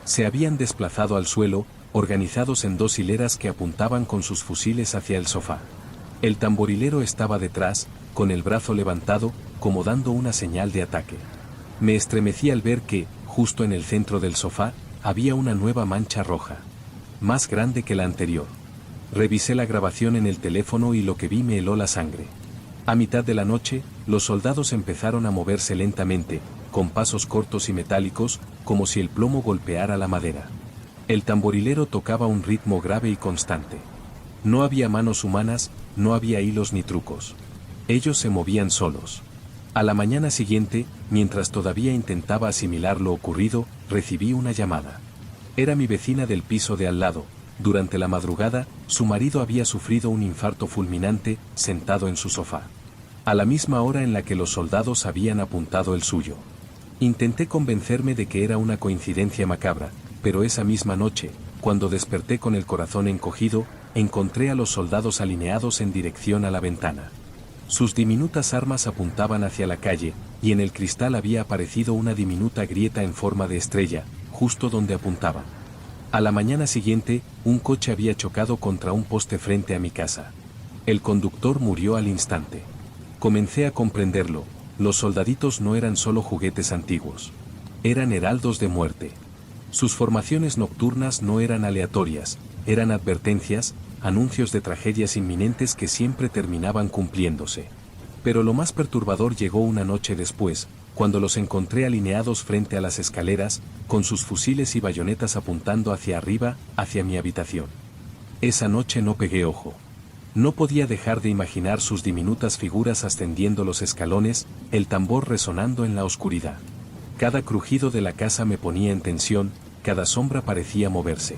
Se habían desplazado al suelo, organizados en 2 hileras que apuntaban con sus fusiles hacia el sofá. El tamborilero estaba detrás, con el brazo levantado, como dando una señal de ataque. Me estremecí al ver que, justo en el centro del sofá, había una nueva mancha roja. Más grande que la anterior. Revisé la grabación en el teléfono y lo que vi me heló la sangre. A mitad de la noche, los soldados empezaron a moverse lentamente, con pasos cortos y metálicos, como si el plomo golpeara la madera. El tamborilero tocaba un ritmo grave y constante. No había manos humanas, no había hilos ni trucos. Ellos se movían solos. A la mañana siguiente, mientras todavía intentaba asimilar lo ocurrido, recibí una llamada. Era mi vecina del piso de al lado. Durante la madrugada, su marido había sufrido un infarto fulminante, sentado en su sofá. A la misma hora en la que los soldados habían apuntado el suyo. Intenté convencerme de que era una coincidencia macabra, pero esa misma noche, cuando desperté con el corazón encogido, encontré a los soldados alineados en dirección a la ventana. Sus diminutas armas apuntaban hacia la calle, y en el cristal había aparecido una diminuta grieta en forma de estrella, justo donde apuntaban. A la mañana siguiente, un coche había chocado contra un poste frente a mi casa. El conductor murió al instante. Comencé a comprenderlo, los soldaditos no eran solo juguetes antiguos. Eran heraldos de muerte. Sus formaciones nocturnas no eran aleatorias, eran advertencias, anuncios de tragedias inminentes que siempre terminaban cumpliéndose. Pero lo más perturbador llegó una noche después, cuando los encontré alineados frente a las escaleras, con sus fusiles y bayonetas apuntando hacia arriba, hacia mi habitación. Esa noche no pegué ojo. No podía dejar de imaginar sus diminutas figuras ascendiendo los escalones, el tambor resonando en la oscuridad. Cada crujido de la casa me ponía en tensión, cada sombra parecía moverse.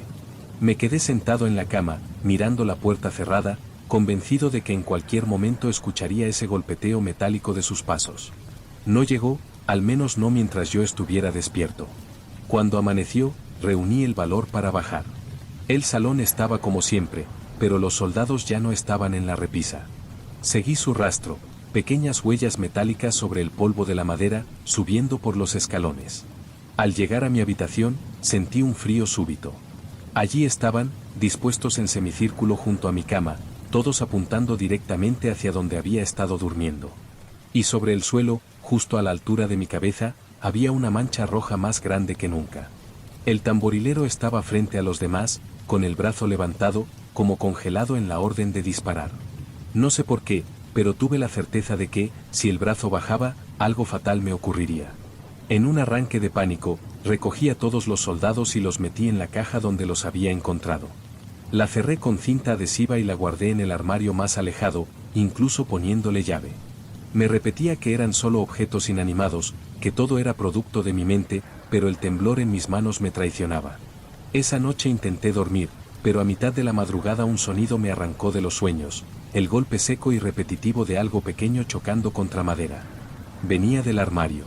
Me quedé sentado en la cama, mirando la puerta cerrada, convencido de que en cualquier momento escucharía ese golpeteo metálico de sus pasos. No llegó, al menos no mientras yo estuviera despierto. Cuando amaneció, reuní el valor para bajar. El salón estaba como siempre, pero los soldados ya no estaban en la repisa. Seguí su rastro, pequeñas huellas metálicas sobre el polvo de la madera, subiendo por los escalones. Al llegar a mi habitación, sentí un frío súbito. Allí estaban, dispuestos en semicírculo junto a mi cama, todos apuntando directamente hacia donde había estado durmiendo. Y sobre el suelo, justo a la altura de mi cabeza, había una mancha roja más grande que nunca. El tamborilero estaba frente a los demás, con el brazo levantado, como congelado en la orden de disparar. No sé por qué, pero tuve la certeza de que, si el brazo bajaba, algo fatal me ocurriría. En un arranque de pánico, recogí a todos los soldados y los metí en la caja donde los había encontrado. La cerré con cinta adhesiva y la guardé en el armario más alejado, incluso poniéndole llave. Me repetía que eran solo objetos inanimados, que todo era producto de mi mente, pero el temblor en mis manos me traicionaba. Esa noche intenté dormir, pero a mitad de la madrugada un sonido me arrancó de los sueños, el golpe seco y repetitivo de algo pequeño chocando contra madera. Venía del armario.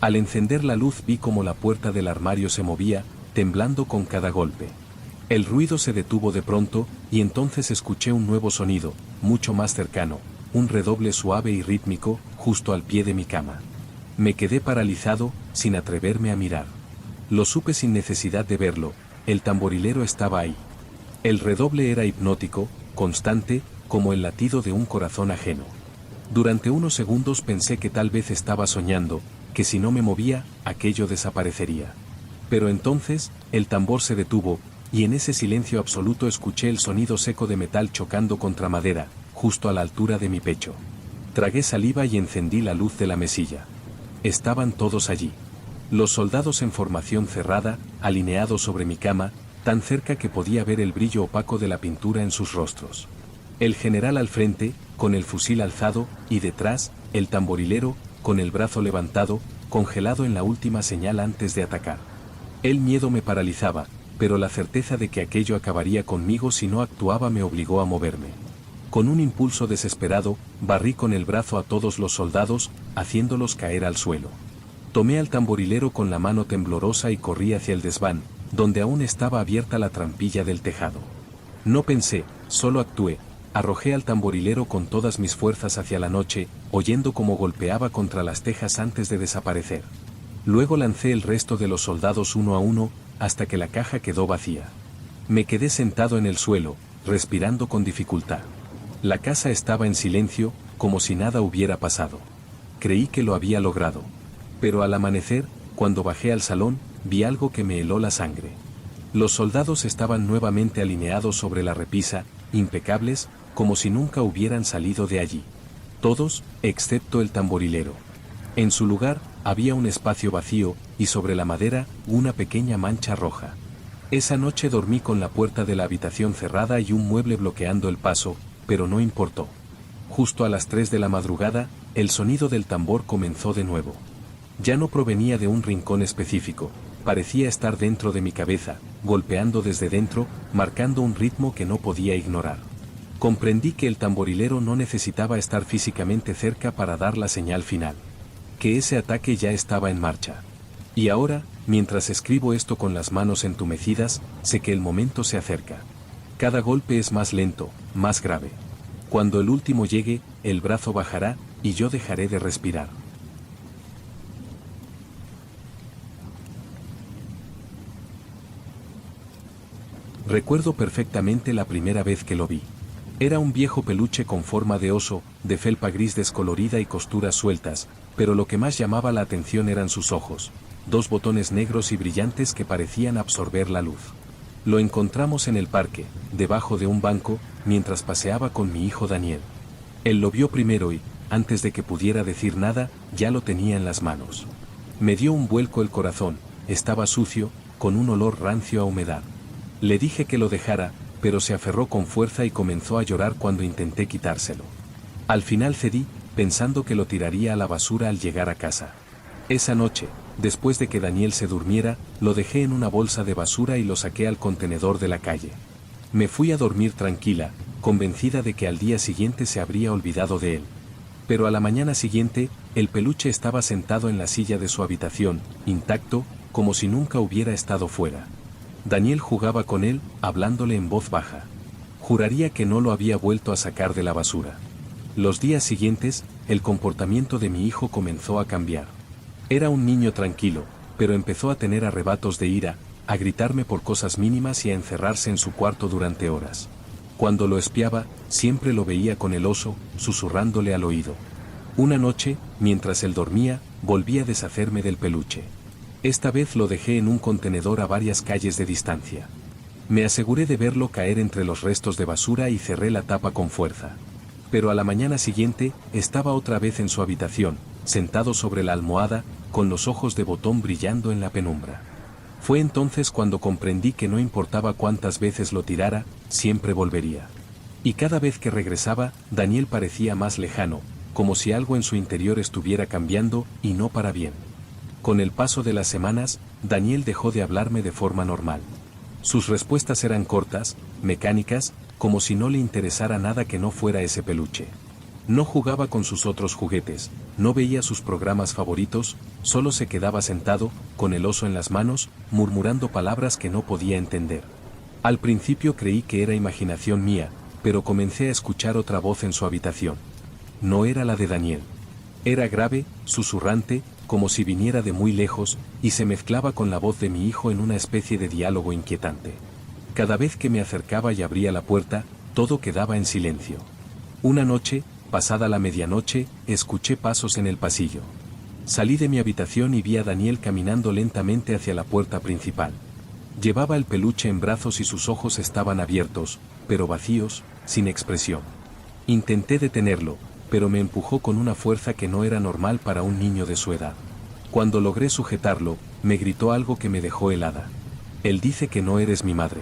Al encender la luz vi cómo la puerta del armario se movía, temblando con cada golpe. El ruido se detuvo de pronto, y entonces escuché un nuevo sonido, mucho más cercano, un redoble suave y rítmico, justo al pie de mi cama. Me quedé paralizado, sin atreverme a mirar. Lo supe sin necesidad de verlo, el tamborilero estaba ahí. El redoble era hipnótico, constante, como el latido de un corazón ajeno. Durante unos segundos pensé que tal vez estaba soñando, que si no me movía, aquello desaparecería. Pero entonces, el tambor se detuvo, y en ese silencio absoluto escuché el sonido seco de metal chocando contra madera, justo a la altura de mi pecho. Tragué saliva y encendí la luz de la mesilla. Estaban todos allí. Los soldados en formación cerrada, alineados sobre mi cama, tan cerca que podía ver el brillo opaco de la pintura en sus rostros. El general al frente, con el fusil alzado, y detrás, el tamborilero, con el brazo levantado, congelado en la última señal antes de atacar. El miedo me paralizaba, pero la certeza de que aquello acabaría conmigo si no actuaba me obligó a moverme. Con un impulso desesperado, barrí con el brazo a todos los soldados, haciéndolos caer al suelo. Tomé al tamborilero con la mano temblorosa y corrí hacia el desván, donde aún estaba abierta la trampilla del tejado. No pensé, solo actué. Arrojé al tamborilero con todas mis fuerzas hacia la noche, oyendo cómo golpeaba contra las tejas antes de desaparecer. Luego lancé el resto de los soldados uno a uno, hasta que la caja quedó vacía. Me quedé sentado en el suelo, respirando con dificultad. La casa estaba en silencio, como si nada hubiera pasado. Creí que lo había logrado. Pero al amanecer, cuando bajé al salón, vi algo que me heló la sangre. Los soldados estaban nuevamente alineados sobre la repisa, impecables, como si nunca hubieran salido de allí. Todos, excepto el tamborilero. En su lugar, había un espacio vacío, y sobre la madera, una pequeña mancha roja. Esa noche dormí con la puerta de la habitación cerrada y un mueble bloqueando el paso, pero no importó. Justo a las 3 de la madrugada, el sonido del tambor comenzó de nuevo. Ya no provenía de un rincón específico, parecía estar dentro de mi cabeza, golpeando desde dentro, marcando un ritmo que no podía ignorar. Comprendí que el tamborilero no necesitaba estar físicamente cerca para dar la señal final. Que ese ataque ya estaba en marcha. Y ahora, mientras escribo esto con las manos entumecidas, sé que el momento se acerca. Cada golpe es más lento, más grave. Cuando el último llegue, el brazo bajará, y yo dejaré de respirar. Recuerdo perfectamente la primera vez que lo vi. Era un viejo peluche con forma de oso, de felpa gris descolorida y costuras sueltas, pero lo que más llamaba la atención eran sus ojos, 2 botones negros y brillantes que parecían absorber la luz. Lo encontramos en el parque, debajo de un banco, mientras paseaba con mi hijo Daniel. Él lo vio primero y, antes de que pudiera decir nada, ya lo tenía en las manos. Me dio un vuelco el corazón, estaba sucio, con un olor rancio a humedad. Le dije que lo dejara, pero se aferró con fuerza y comenzó a llorar cuando intenté quitárselo. Al final cedí, pensando que lo tiraría a la basura al llegar a casa. Esa noche, después de que Daniel se durmiera, lo dejé en una bolsa de basura y lo saqué al contenedor de la calle. Me fui a dormir tranquila, convencida de que al día siguiente se habría olvidado de él. Pero a la mañana siguiente, el peluche estaba sentado en la silla de su habitación, intacto, como si nunca hubiera estado fuera. Daniel jugaba con él, hablándole en voz baja. Juraría que no lo había vuelto a sacar de la basura. Los días siguientes, el comportamiento de mi hijo comenzó a cambiar. Era un niño tranquilo, pero empezó a tener arrebatos de ira, a gritarme por cosas mínimas y a encerrarse en su cuarto durante horas. Cuando lo espiaba, siempre lo veía con el oso, susurrándole al oído. Una noche, mientras él dormía, volví a deshacerme del peluche. Esta vez lo dejé en un contenedor a varias calles de distancia. Me aseguré de verlo caer entre los restos de basura y cerré la tapa con fuerza. Pero a la mañana siguiente, estaba otra vez en su habitación, sentado sobre la almohada, con los ojos de botón brillando en la penumbra. Fue entonces cuando comprendí que no importaba cuántas veces lo tirara, siempre volvería. Y cada vez que regresaba, Daniel parecía más lejano, como si algo en su interior estuviera cambiando, y no para bien. Con el paso de las semanas, Daniel dejó de hablarme de forma normal. Sus respuestas eran cortas, mecánicas, como si no le interesara nada que no fuera ese peluche. No jugaba con sus otros juguetes, no veía sus programas favoritos, solo se quedaba sentado, con el oso en las manos, murmurando palabras que no podía entender. Al principio creí que era imaginación mía, pero comencé a escuchar otra voz en su habitación. No era la de Daniel. Era grave, susurrante, como si viniera de muy lejos, y se mezclaba con la voz de mi hijo en una especie de diálogo inquietante. Cada vez que me acercaba y abría la puerta, todo quedaba en silencio. Una noche, pasada la medianoche, escuché pasos en el pasillo. Salí de mi habitación y vi a Daniel caminando lentamente hacia la puerta principal. Llevaba el peluche en brazos y sus ojos estaban abiertos, pero vacíos, sin expresión. Intenté detenerlo, pero me empujó con una fuerza que no era normal para un niño de su edad. Cuando logré sujetarlo, me gritó algo que me dejó helada. Él dice que no eres mi madre.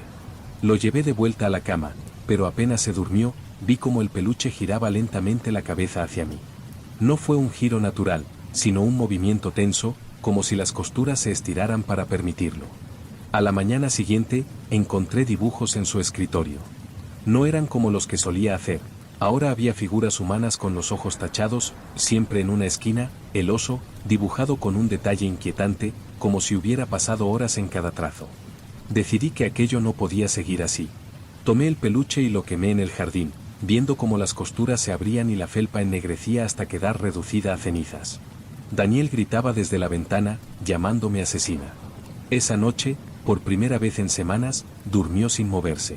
Lo llevé de vuelta a la cama, pero apenas se durmió, vi como el peluche giraba lentamente la cabeza hacia mí. No fue un giro natural, sino un movimiento tenso, como si las costuras se estiraran para permitirlo. A la mañana siguiente, encontré dibujos en su escritorio. No eran como los que solía hacer. Ahora había figuras humanas con los ojos tachados, siempre en una esquina, el oso, dibujado con un detalle inquietante, como si hubiera pasado horas en cada trazo. Decidí que aquello no podía seguir así. Tomé el peluche y lo quemé en el jardín, viendo cómo las costuras se abrían y la felpa ennegrecía hasta quedar reducida a cenizas. Daniel gritaba desde la ventana, llamándome asesina. Esa noche, por primera vez en semanas, durmió sin moverse.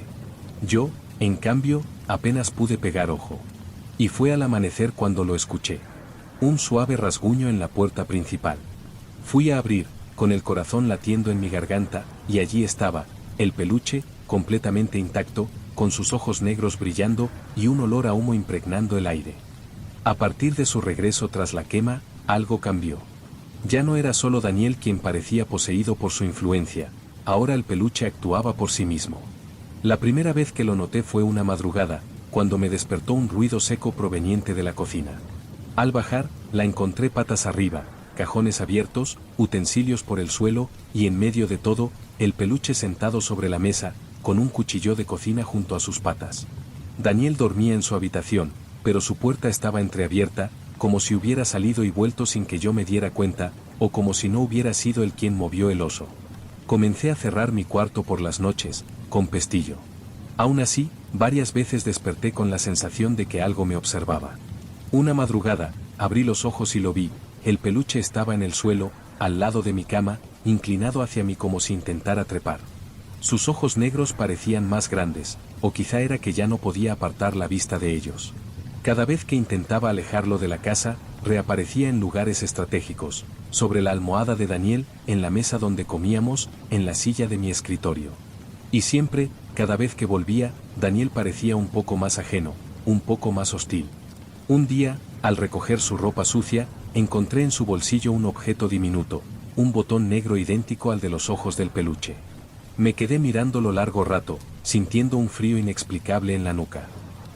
Yo, en cambio, apenas pude pegar ojo. Y fue al amanecer cuando lo escuché. Un suave rasguño en la puerta principal. Fui a abrir, con el corazón latiendo en mi garganta, y allí estaba, el peluche, completamente intacto, con sus ojos negros brillando, y un olor a humo impregnando el aire. A partir de su regreso tras la quema, algo cambió. Ya no era solo Daniel quien parecía poseído por su influencia, ahora el peluche actuaba por sí mismo. La primera vez que lo noté fue una madrugada, cuando me despertó un ruido seco proveniente de la cocina. Al bajar, la encontré patas arriba, cajones abiertos, utensilios por el suelo, y en medio de todo, el peluche sentado sobre la mesa, con un cuchillo de cocina junto a sus patas. Daniel dormía en su habitación, pero su puerta estaba entreabierta, como si hubiera salido y vuelto sin que yo me diera cuenta, o como si no hubiera sido él quien movió el oso. Comencé a cerrar mi cuarto por las noches, con pestillo. Aún así, varias veces desperté con la sensación de que algo me observaba. Una madrugada, abrí los ojos y lo vi, el peluche estaba en el suelo, al lado de mi cama, inclinado hacia mí como si intentara trepar. Sus ojos negros parecían más grandes, o quizá era que ya no podía apartar la vista de ellos. Cada vez que intentaba alejarlo de la casa, reaparecía en lugares estratégicos, sobre la almohada de Daniel, en la mesa donde comíamos, en la silla de mi escritorio. Y siempre, cada vez que volvía, Daniel parecía un poco más ajeno, un poco más hostil. Un día, al recoger su ropa sucia, encontré en su bolsillo un objeto diminuto, un botón negro idéntico al de los ojos del peluche. Me quedé mirándolo largo rato, sintiendo un frío inexplicable en la nuca.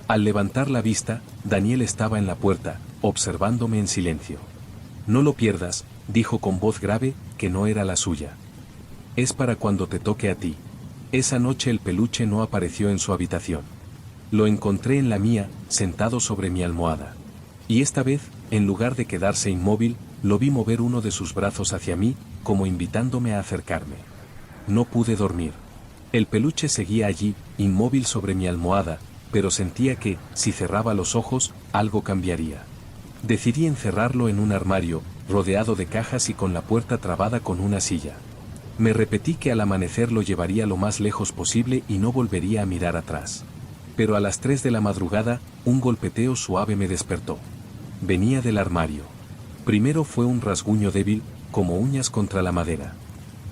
Al levantar la vista, Daniel estaba en la puerta, observándome en silencio. «No lo pierdas», dijo con voz grave, que no era la suya. «Es para cuando te toque a ti». Esa noche el peluche no apareció en su habitación. Lo encontré en la mía, sentado sobre mi almohada. Y esta vez, en lugar de quedarse inmóvil, lo vi mover uno de sus brazos hacia mí, como invitándome a acercarme. No pude dormir. El peluche seguía allí, inmóvil sobre mi almohada, pero sentía que, si cerraba los ojos, algo cambiaría. Decidí encerrarlo en un armario, rodeado de cajas y con la puerta trabada con una silla. Me repetí que al amanecer lo llevaría lo más lejos posible y no volvería a mirar atrás. Pero a las 3 de la madrugada, un golpeteo suave me despertó. Venía del armario. Primero fue un rasguño débil, como uñas contra la madera.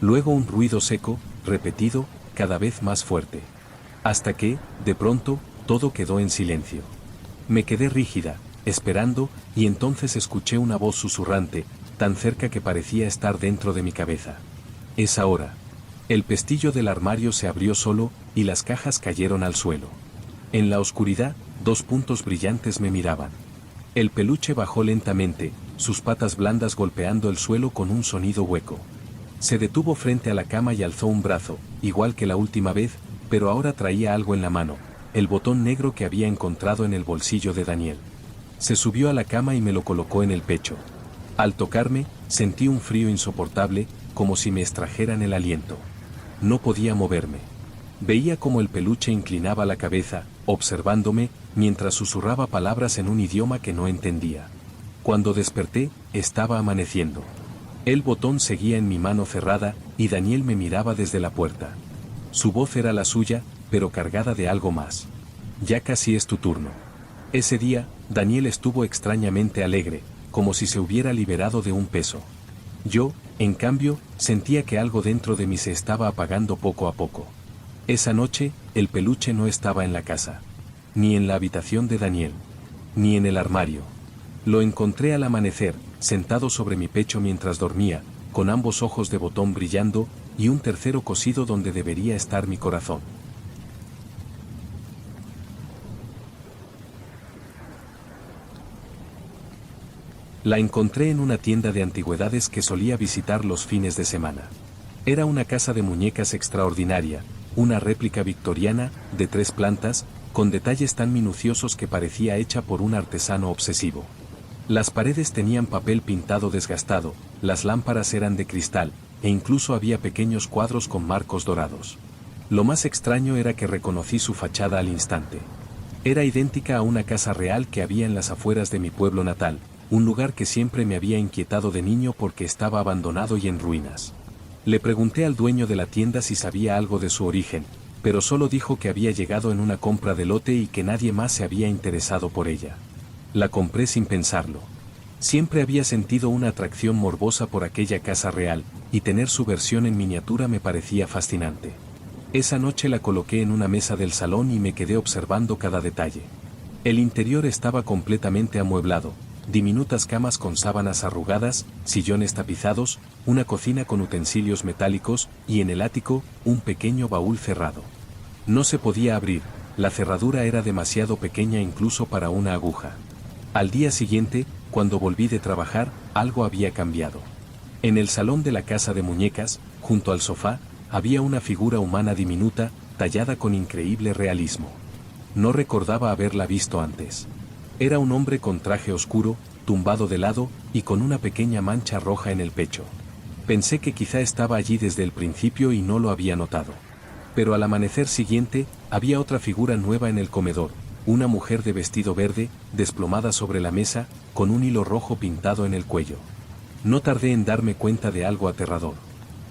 Luego un ruido seco, repetido, cada vez más fuerte. Hasta que, de pronto, todo quedó en silencio. Me quedé rígida, esperando, y entonces escuché una voz susurrante, tan cerca que parecía estar dentro de mi cabeza. Es ahora. El pestillo del armario se abrió solo, y las cajas cayeron al suelo. En la oscuridad, 2 puntos brillantes me miraban. El peluche bajó lentamente, sus patas blandas golpeando el suelo con un sonido hueco. Se detuvo frente a la cama y alzó un brazo, igual que la última vez, pero ahora traía algo en la mano, el botón negro que había encontrado en el bolsillo de Daniel. Se subió a la cama y me lo colocó en el pecho. Al tocarme, sentí un frío insoportable, como si me extrajeran el aliento. No podía moverme. Veía cómo el peluche inclinaba la cabeza, observándome, mientras susurraba palabras en un idioma que no entendía. Cuando desperté, estaba amaneciendo. El botón seguía en mi mano cerrada, y Daniel me miraba desde la puerta. Su voz era la suya, pero cargada de algo más. Ya casi es tu turno. Ese día, Daniel estuvo extrañamente alegre, como si se hubiera liberado de un peso. Yo, en cambio, sentía que algo dentro de mí se estaba apagando poco a poco. Esa noche, el peluche no estaba en la casa. Ni en la habitación de Daniel. Ni en el armario. Lo encontré al amanecer, sentado sobre mi pecho mientras dormía, con ambos ojos de botón brillando, y un tercero cosido donde debería estar mi corazón. La encontré en una tienda de antigüedades que solía visitar los fines de semana. Era una casa de muñecas extraordinaria, una réplica victoriana, de 3 plantas, con detalles tan minuciosos que parecía hecha por un artesano obsesivo. Las paredes tenían papel pintado desgastado, las lámparas eran de cristal, e incluso había pequeños cuadros con marcos dorados. Lo más extraño era que reconocí su fachada al instante. Era idéntica a una casa real que había en las afueras de mi pueblo natal, un lugar que siempre me había inquietado de niño porque estaba abandonado y en ruinas. Le pregunté al dueño de la tienda si sabía algo de su origen, pero solo dijo que había llegado en una compra de lote y que nadie más se había interesado por ella. La compré sin pensarlo. Siempre había sentido una atracción morbosa por aquella casa real, y tener su versión en miniatura me parecía fascinante. Esa noche la coloqué en una mesa del salón y me quedé observando cada detalle. El interior estaba completamente amueblado, diminutas camas con sábanas arrugadas, sillones tapizados, una cocina con utensilios metálicos, y en el ático, un pequeño baúl cerrado. No se podía abrir, la cerradura era demasiado pequeña incluso para una aguja. Al día siguiente, cuando volví de trabajar, algo había cambiado. En el salón de la casa de muñecas, junto al sofá, había una figura humana diminuta, tallada con increíble realismo. No recordaba haberla visto antes. Era un hombre con traje oscuro, tumbado de lado, y con una pequeña mancha roja en el pecho. Pensé que quizá estaba allí desde el principio y no lo había notado. Pero al amanecer siguiente, había otra figura nueva en el comedor, una mujer de vestido verde, desplomada sobre la mesa, con un hilo rojo pintado en el cuello. No tardé en darme cuenta de algo aterrador.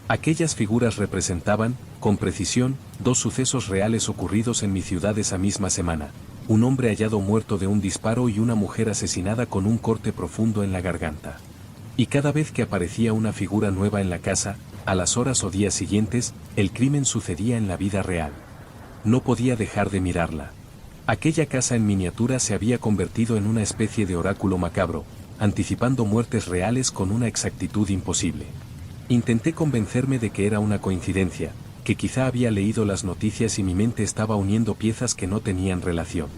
Aquellas figuras representaban, con precisión, 2 sucesos reales ocurridos en mi ciudad esa misma semana: un hombre hallado muerto de un disparo y una mujer asesinada con un corte profundo en la garganta. Y cada vez que aparecía una figura nueva en la casa, a las horas o días siguientes, el crimen sucedía en la vida real. No podía dejar de mirarla. Aquella casa en miniatura se había convertido en una especie de oráculo macabro, anticipando muertes reales con una exactitud imposible. Intenté convencerme de que era una coincidencia, que quizá había leído las noticias y mi mente estaba uniendo piezas que no tenían relación.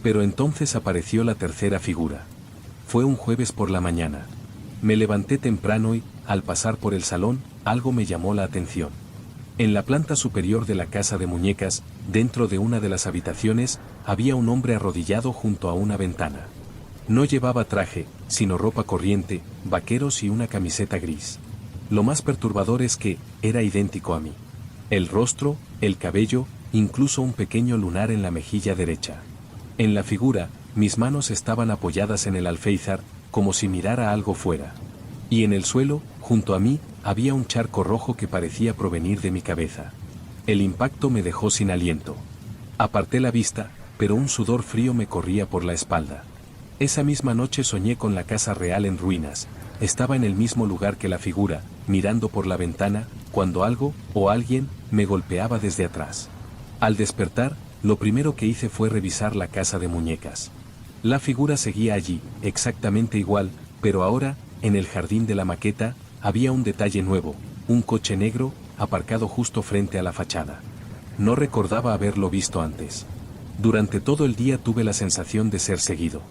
Pero entonces apareció la tercera figura. Fue un jueves por la mañana. Me levanté temprano y, al pasar por el salón, algo me llamó la atención. En la planta superior de la casa de muñecas, dentro de una de las habitaciones, había un hombre arrodillado junto a una ventana. No llevaba traje, sino ropa corriente, vaqueros y una camiseta gris. Lo más perturbador es que, era idéntico a mí. El rostro, el cabello, incluso un pequeño lunar en la mejilla derecha. En la figura, mis manos estaban apoyadas en el alféizar, como si mirara algo fuera. Y en el suelo, junto a mí, había un charco rojo que parecía provenir de mi cabeza. El impacto me dejó sin aliento. Aparté la vista, pero un sudor frío me corría por la espalda. Esa misma noche soñé con la casa real en ruinas. Estaba en el mismo lugar que la figura, mirando por la ventana, cuando algo, o alguien, me golpeaba desde atrás. Al despertar, lo primero que hice fue revisar la casa de muñecas. La figura seguía allí, exactamente igual, pero ahora, en el jardín de la maqueta, había un detalle nuevo, un coche negro, aparcado justo frente a la fachada. No recordaba haberlo visto antes. Durante todo el día tuve la sensación de ser seguido.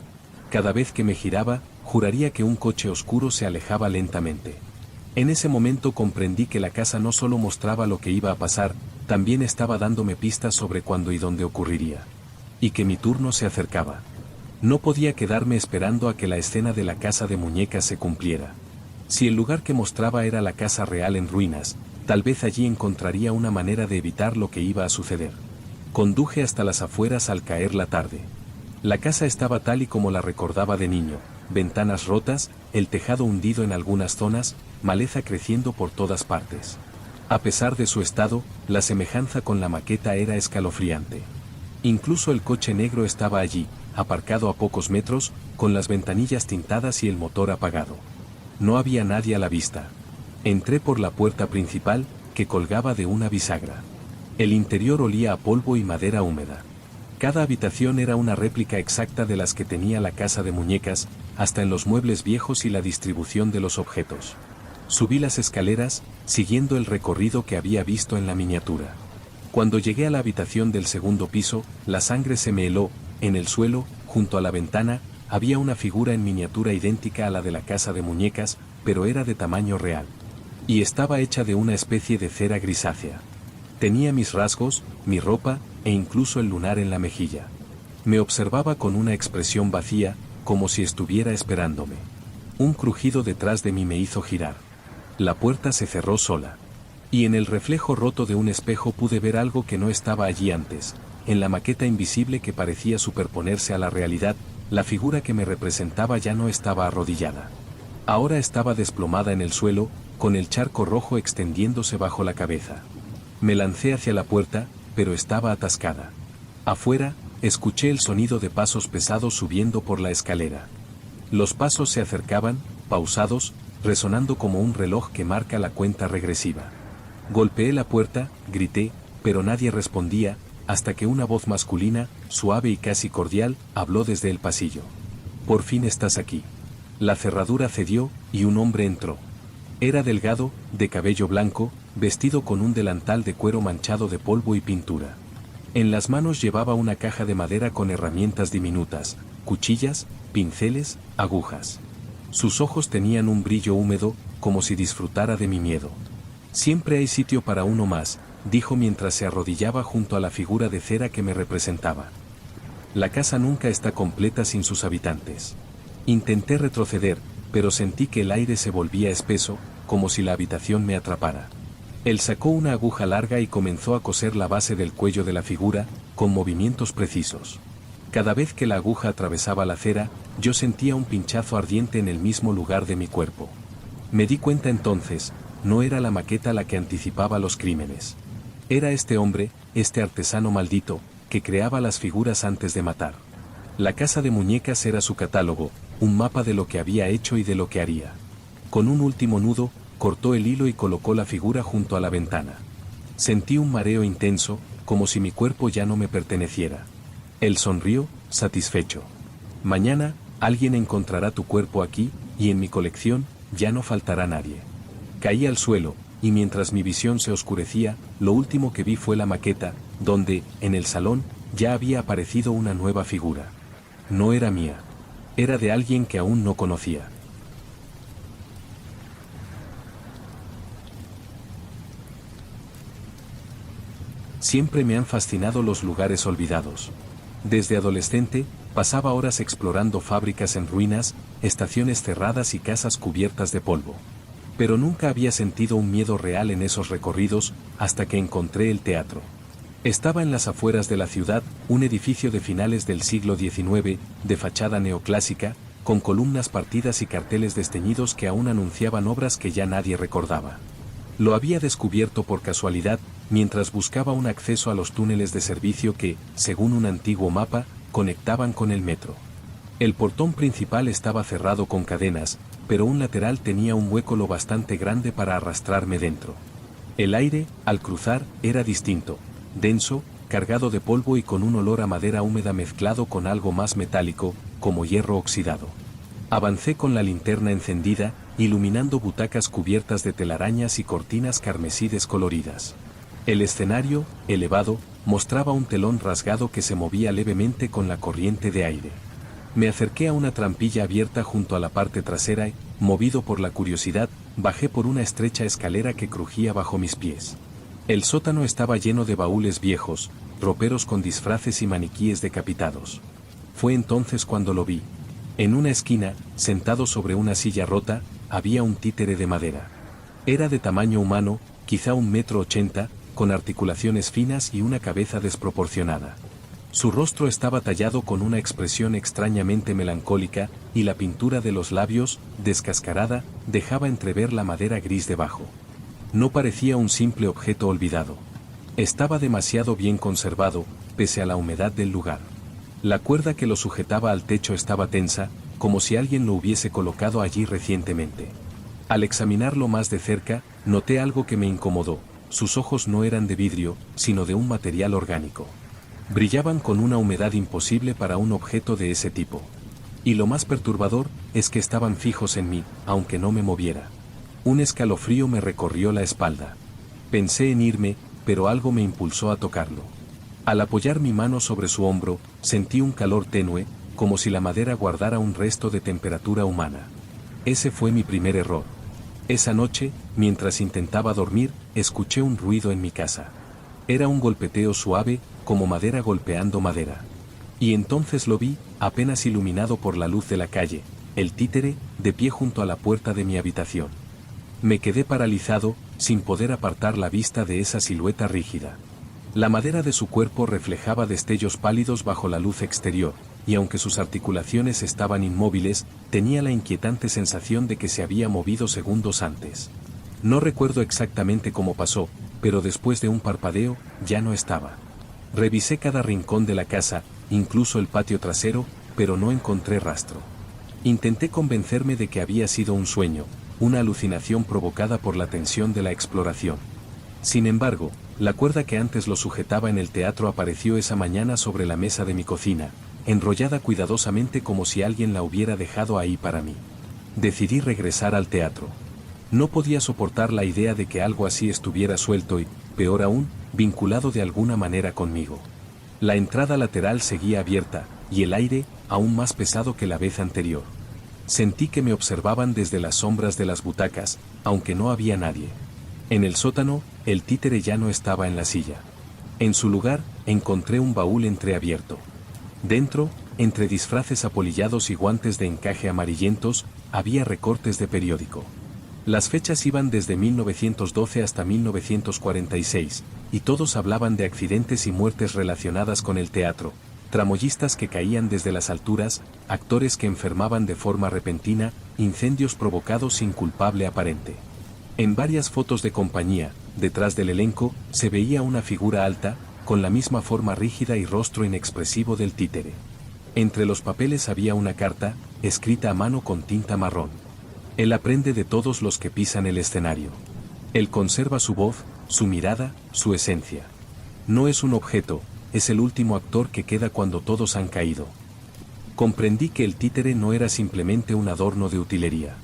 Cada vez que me giraba, juraría que un coche oscuro se alejaba lentamente. En ese momento comprendí que la casa no solo mostraba lo que iba a pasar, también estaba dándome pistas sobre cuándo y dónde ocurriría. Y que mi turno se acercaba. No podía quedarme esperando a que la escena de la casa de muñecas se cumpliera. Si el lugar que mostraba era la casa real en ruinas, tal vez allí encontraría una manera de evitar lo que iba a suceder. Conduje hasta las afueras al caer la tarde. La casa estaba tal y como la recordaba de niño, ventanas rotas, el tejado hundido en algunas zonas, maleza creciendo por todas partes. A pesar de su estado, la semejanza con la maqueta era escalofriante. Incluso el coche negro estaba allí, aparcado a pocos metros, con las ventanillas tintadas y el motor apagado. No había nadie a la vista. Entré por la puerta principal, que colgaba de una bisagra. El interior olía a polvo y madera húmeda. Cada habitación era una réplica exacta de las que tenía la casa de muñecas, hasta en los muebles viejos y la distribución de los objetos. Subí las escaleras, siguiendo el recorrido que había visto en la miniatura. Cuando llegué a la habitación del segundo piso, la sangre se me heló. En el suelo, junto a la ventana, había una figura en miniatura idéntica a la de la casa de muñecas, pero era de tamaño real. Y estaba hecha de una especie de cera grisácea. Tenía mis rasgos, mi ropa, e incluso el lunar en la mejilla. Me observaba con una expresión vacía, como si estuviera esperándome. Un crujido detrás de mí me hizo girar. La puerta se cerró sola. Y en el reflejo roto de un espejo pude ver algo que no estaba allí antes. En la maqueta invisible que parecía superponerse a la realidad, la figura que me representaba ya no estaba arrodillada. Ahora estaba desplomada en el suelo, con el charco rojo extendiéndose bajo la cabeza. Me lancé hacia la puerta, pero estaba atascada. Afuera, escuché el sonido de pasos pesados subiendo por la escalera. Los pasos se acercaban, pausados, resonando como un reloj que marca la cuenta regresiva. Golpeé la puerta, grité, pero nadie respondía, hasta que una voz masculina, suave y casi cordial, habló desde el pasillo. «Por fin estás aquí». La cerradura cedió, y un hombre entró. Era delgado, de cabello blanco, vestido con un delantal de cuero manchado de polvo y pintura. En las manos llevaba una caja de madera con herramientas diminutas, cuchillas, pinceles, agujas. Sus ojos tenían un brillo húmedo, como si disfrutara de mi miedo. «Siempre hay sitio para uno más», dijo mientras se arrodillaba junto a la figura de cera que me representaba. «La casa nunca está completa sin sus habitantes». Intenté retroceder, pero sentí que el aire se volvía espeso, como si la habitación me atrapara. Él sacó una aguja larga y comenzó a coser la base del cuello de la figura, con movimientos precisos. Cada vez que la aguja atravesaba la cera, yo sentía un pinchazo ardiente en el mismo lugar de mi cuerpo. Me di cuenta entonces, no era la maqueta la que anticipaba los crímenes. Era este hombre, este artesano maldito, que creaba las figuras antes de matar. La casa de muñecas era su catálogo, un mapa de lo que había hecho y de lo que haría. Con un último nudo, cortó el hilo y colocó la figura junto a la ventana. Sentí un mareo intenso, como si mi cuerpo ya no me perteneciera. Él sonrió, satisfecho. «Mañana, alguien encontrará tu cuerpo aquí, y en mi colección, ya no faltará nadie». Caí al suelo, y mientras mi visión se oscurecía, lo último que vi fue la maqueta, donde, en el salón, ya había aparecido una nueva figura. No era mía. Era de alguien que aún no conocía. Siempre me han fascinado los lugares olvidados. Desde adolescente, pasaba horas explorando fábricas en ruinas, estaciones cerradas y casas cubiertas de polvo. Pero nunca había sentido un miedo real en esos recorridos, hasta que encontré el teatro. Estaba en las afueras de la ciudad, un edificio de finales del siglo XIX, de fachada neoclásica, con columnas partidas y carteles desteñidos que aún anunciaban obras que ya nadie recordaba. Lo había descubierto por casualidad, mientras buscaba un acceso a los túneles de servicio que, según un antiguo mapa, conectaban con el metro. El portón principal estaba cerrado con cadenas, pero un lateral tenía un hueco lo bastante grande para arrastrarme dentro. El aire, al cruzar, era distinto, denso, cargado de polvo y con un olor a madera húmeda mezclado con algo más metálico, como hierro oxidado. Avancé con la linterna encendida, iluminando butacas cubiertas de telarañas y cortinas carmesí descoloridas. El escenario, elevado, mostraba un telón rasgado que se movía levemente con la corriente de aire. Me acerqué a una trampilla abierta junto a la parte trasera y, movido por la curiosidad, bajé por una estrecha escalera que crujía bajo mis pies. El sótano estaba lleno de baúles viejos, roperos con disfraces y maniquíes decapitados. Fue entonces cuando lo vi. En una esquina, sentado sobre una silla rota, había un títere de madera. Era de tamaño humano, quizá 1,80 m, con articulaciones finas y una cabeza desproporcionada. Su rostro estaba tallado con una expresión extrañamente melancólica, y la pintura de los labios, descascarada, dejaba entrever la madera gris debajo. No parecía un simple objeto olvidado. Estaba demasiado bien conservado, pese a la humedad del lugar. La cuerda que lo sujetaba al techo estaba tensa, como si alguien lo hubiese colocado allí recientemente. Al examinarlo más de cerca, noté algo que me incomodó. Sus ojos no eran de vidrio, sino de un material orgánico. Brillaban con una humedad imposible para un objeto de ese tipo. Y lo más perturbador es que estaban fijos en mí, aunque no me moviera. Un escalofrío me recorrió la espalda. Pensé en irme, pero algo me impulsó a tocarlo. Al apoyar mi mano sobre su hombro, sentí un calor tenue, como si la madera guardara un resto de temperatura humana. Ese fue mi primer error. Esa noche, mientras intentaba dormir, escuché un ruido en mi casa. Era un golpeteo suave, como madera golpeando madera. Y entonces lo vi, apenas iluminado por la luz de la calle, el títere, de pie junto a la puerta de mi habitación. Me quedé paralizado, sin poder apartar la vista de esa silueta rígida. La madera de su cuerpo reflejaba destellos pálidos bajo la luz exterior, y aunque sus articulaciones estaban inmóviles, tenía la inquietante sensación de que se había movido segundos antes. No recuerdo exactamente cómo pasó, pero después de un parpadeo, ya no estaba. Revisé cada rincón de la casa, incluso el patio trasero, pero no encontré rastro. Intenté convencerme de que había sido un sueño, una alucinación provocada por la tensión de la exploración. Sin embargo, la cuerda que antes lo sujetaba en el teatro apareció esa mañana sobre la mesa de mi cocina, enrollada cuidadosamente como si alguien la hubiera dejado ahí para mí. Decidí regresar al teatro. No podía soportar la idea de que algo así estuviera suelto y, peor aún, vinculado de alguna manera conmigo. La entrada lateral seguía abierta, y el aire, aún más pesado que la vez anterior. Sentí que me observaban desde las sombras de las butacas, aunque no había nadie. En el sótano, el títere ya no estaba en la silla. En su lugar, encontré un baúl entreabierto. Dentro, entre disfraces apolillados y guantes de encaje amarillentos, había recortes de periódico. Las fechas iban desde 1912 hasta 1946, y todos hablaban de accidentes y muertes relacionadas con el teatro, tramoyistas que caían desde las alturas, actores que enfermaban de forma repentina, incendios provocados sin culpable aparente. En varias fotos de compañía, detrás del elenco, se veía una figura alta, con la misma forma rígida y rostro inexpresivo del títere. Entre los papeles había una carta, escrita a mano con tinta marrón. Él aprende de todos los que pisan el escenario. Él conserva su voz, su mirada, su esencia. No es un objeto, es el último actor que queda cuando todos han caído. Comprendí que el títere no era simplemente un adorno de utilería.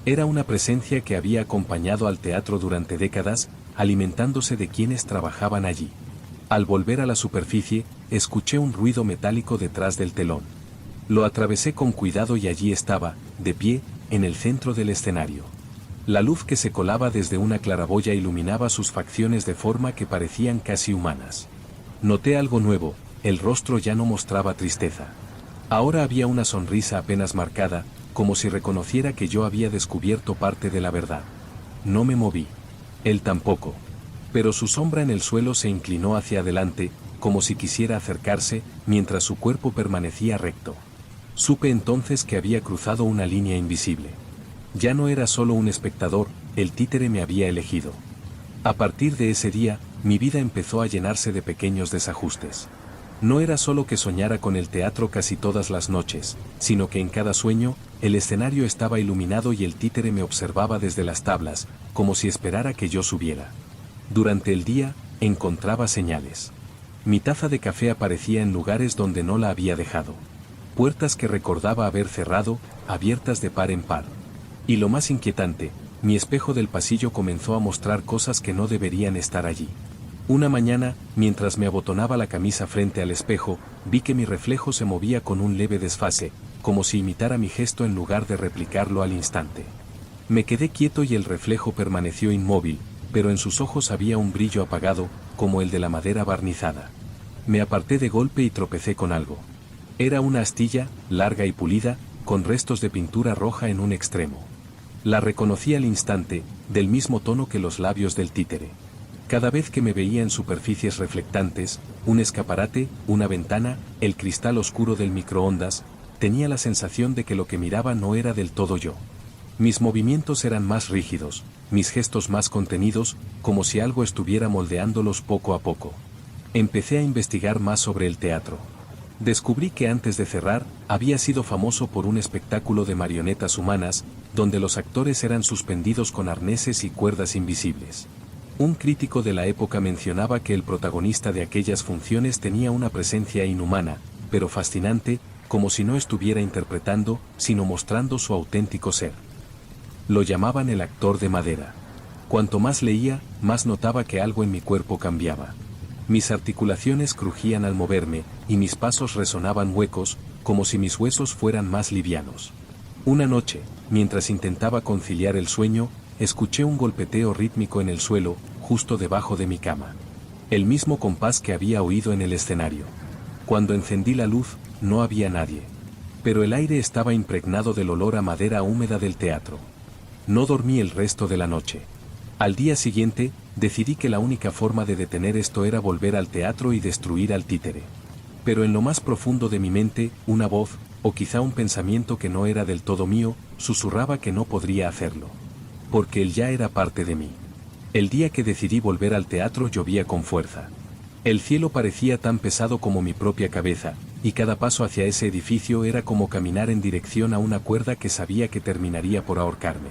Era una presencia que había acompañado al teatro durante décadas, alimentándose de quienes trabajaban allí. Al volver a la superficie, escuché un ruido metálico detrás del telón. Lo atravesé con cuidado y allí estaba, de pie, en el centro del escenario. La luz que se colaba desde una claraboya iluminaba sus facciones de forma que parecían casi humanas. Noté algo nuevo, el rostro ya no mostraba tristeza. Ahora había una sonrisa apenas marcada, como si reconociera que yo había descubierto parte de la verdad. No me moví. Él tampoco. Pero su sombra en el suelo se inclinó hacia adelante, como si quisiera acercarse, mientras su cuerpo permanecía recto. Supe entonces que había cruzado una línea invisible. Ya no era solo un espectador, el títere me había elegido. A partir de ese día, mi vida empezó a llenarse de pequeños desajustes. No era solo que soñara con el teatro casi todas las noches, sino que en cada sueño, el escenario estaba iluminado y el títere me observaba desde las tablas, como si esperara que yo subiera. Durante el día, encontraba señales. Mi taza de café aparecía en lugares donde no la había dejado. Puertas que recordaba haber cerrado, abiertas de par en par. Y lo más inquietante, mi espejo del pasillo comenzó a mostrar cosas que no deberían estar allí. Una mañana, mientras me abotonaba la camisa frente al espejo, vi que mi reflejo se movía con un leve desfase, como si imitara mi gesto en lugar de replicarlo al instante. Me quedé quieto y el reflejo permaneció inmóvil, pero en sus ojos había un brillo apagado, como el de la madera barnizada. Me aparté de golpe y tropecé con algo. Era una astilla, larga y pulida, con restos de pintura roja en un extremo. La reconocí al instante, del mismo tono que los labios del títere. Cada vez que me veía en superficies reflectantes, un escaparate, una ventana, el cristal oscuro del microondas, tenía la sensación de que lo que miraba no era del todo yo. Mis movimientos eran más rígidos, mis gestos más contenidos, como si algo estuviera moldeándolos poco a poco. Empecé a investigar más sobre el teatro. Descubrí que antes de cerrar, había sido famoso por un espectáculo de marionetas humanas, donde los actores eran suspendidos con arneses y cuerdas invisibles. Un crítico de la época mencionaba que el protagonista de aquellas funciones tenía una presencia inhumana, pero fascinante, como si no estuviera interpretando, sino mostrando su auténtico ser. Lo llamaban el actor de madera. Cuanto más leía, más notaba que algo en mi cuerpo cambiaba. Mis articulaciones crujían al moverme, y mis pasos resonaban huecos, como si mis huesos fueran más livianos. Una noche, mientras intentaba conciliar el sueño, escuché un golpeteo rítmico en el suelo, justo debajo de mi cama. El mismo compás que había oído en el escenario. Cuando encendí la luz, no había nadie. Pero el aire estaba impregnado del olor a madera húmeda del teatro. No dormí el resto de la noche. Al día siguiente, decidí que la única forma de detener esto era volver al teatro y destruir al títere. Pero en lo más profundo de mi mente, una voz, o quizá un pensamiento que no era del todo mío, susurraba que no podría hacerlo. Porque él ya era parte de mí. El día que decidí volver al teatro llovía con fuerza. El cielo parecía tan pesado como mi propia cabeza, y cada paso hacia ese edificio era como caminar en dirección a una cuerda que sabía que terminaría por ahorcarme.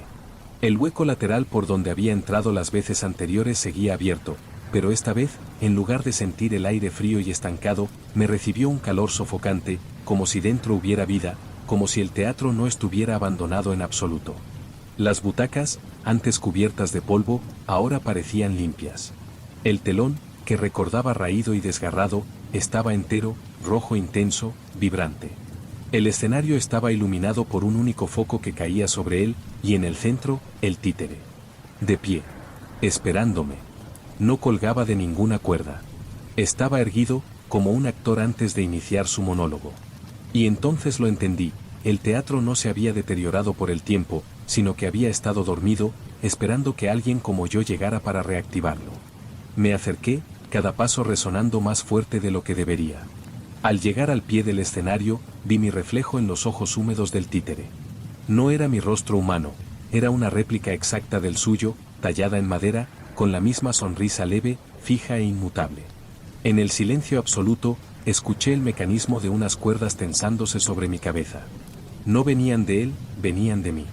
El hueco lateral por donde había entrado las veces anteriores seguía abierto, pero esta vez, en lugar de sentir el aire frío y estancado, me recibió un calor sofocante, como si dentro hubiera vida, como si el teatro no estuviera abandonado en absoluto. Las butacas, antes cubiertas de polvo, ahora parecían limpias. El telón, que recordaba raído y desgarrado, estaba entero, rojo intenso, vibrante. El escenario estaba iluminado por un único foco que caía sobre él, y en el centro, el títere. De pie. Esperándome. No colgaba de ninguna cuerda. Estaba erguido, como un actor antes de iniciar su monólogo. Y entonces lo entendí, el teatro no se había deteriorado por el tiempo, sino que había estado dormido, esperando que alguien como yo llegara para reactivarlo. Me acerqué, cada paso resonando más fuerte de lo que debería. Al llegar al pie del escenario, vi mi reflejo en los ojos húmedos del títere. No era mi rostro humano, era una réplica exacta del suyo, tallada en madera, con la misma sonrisa leve, fija e inmutable. En el silencio absoluto, escuché el mecanismo de unas cuerdas tensándose sobre mi cabeza. No venían de él, venían de mí.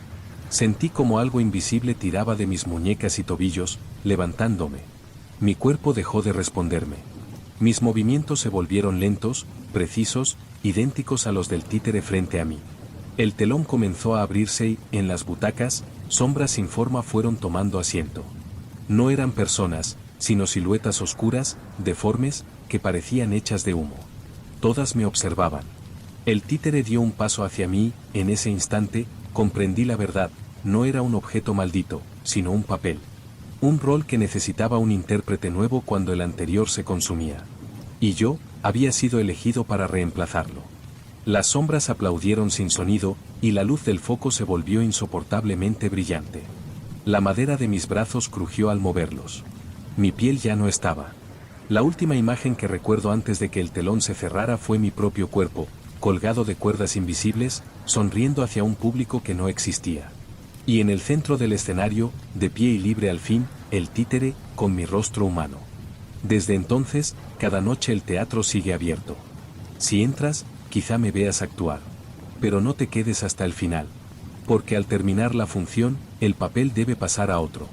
Sentí como algo invisible tiraba de mis muñecas y tobillos, levantándome. Mi cuerpo dejó de responderme. Mis movimientos se volvieron lentos, precisos, idénticos a los del títere frente a mí. El telón comenzó a abrirse y, en las butacas, sombras sin forma fueron tomando asiento. No eran personas, sino siluetas oscuras, deformes, que parecían hechas de humo. Todas me observaban. El títere dio un paso hacia mí, en ese instante, comprendí la verdad, no era un objeto maldito, sino un papel. Un rol que necesitaba un intérprete nuevo cuando el anterior se consumía. Y yo, había sido elegido para reemplazarlo. Las sombras aplaudieron sin sonido, y la luz del foco se volvió insoportablemente brillante. La madera de mis brazos crujió al moverlos. Mi piel ya no estaba. La última imagen que recuerdo antes de que el telón se cerrara fue mi propio cuerpo, colgado de cuerdas invisibles, sonriendo hacia un público que no existía. Y en el centro del escenario, de pie y libre al fin, el títere, con mi rostro humano. Desde entonces, cada noche el teatro sigue abierto. Si entras, quizá me veas actuar. Pero no te quedes hasta el final. Porque al terminar la función, el papel debe pasar a otro.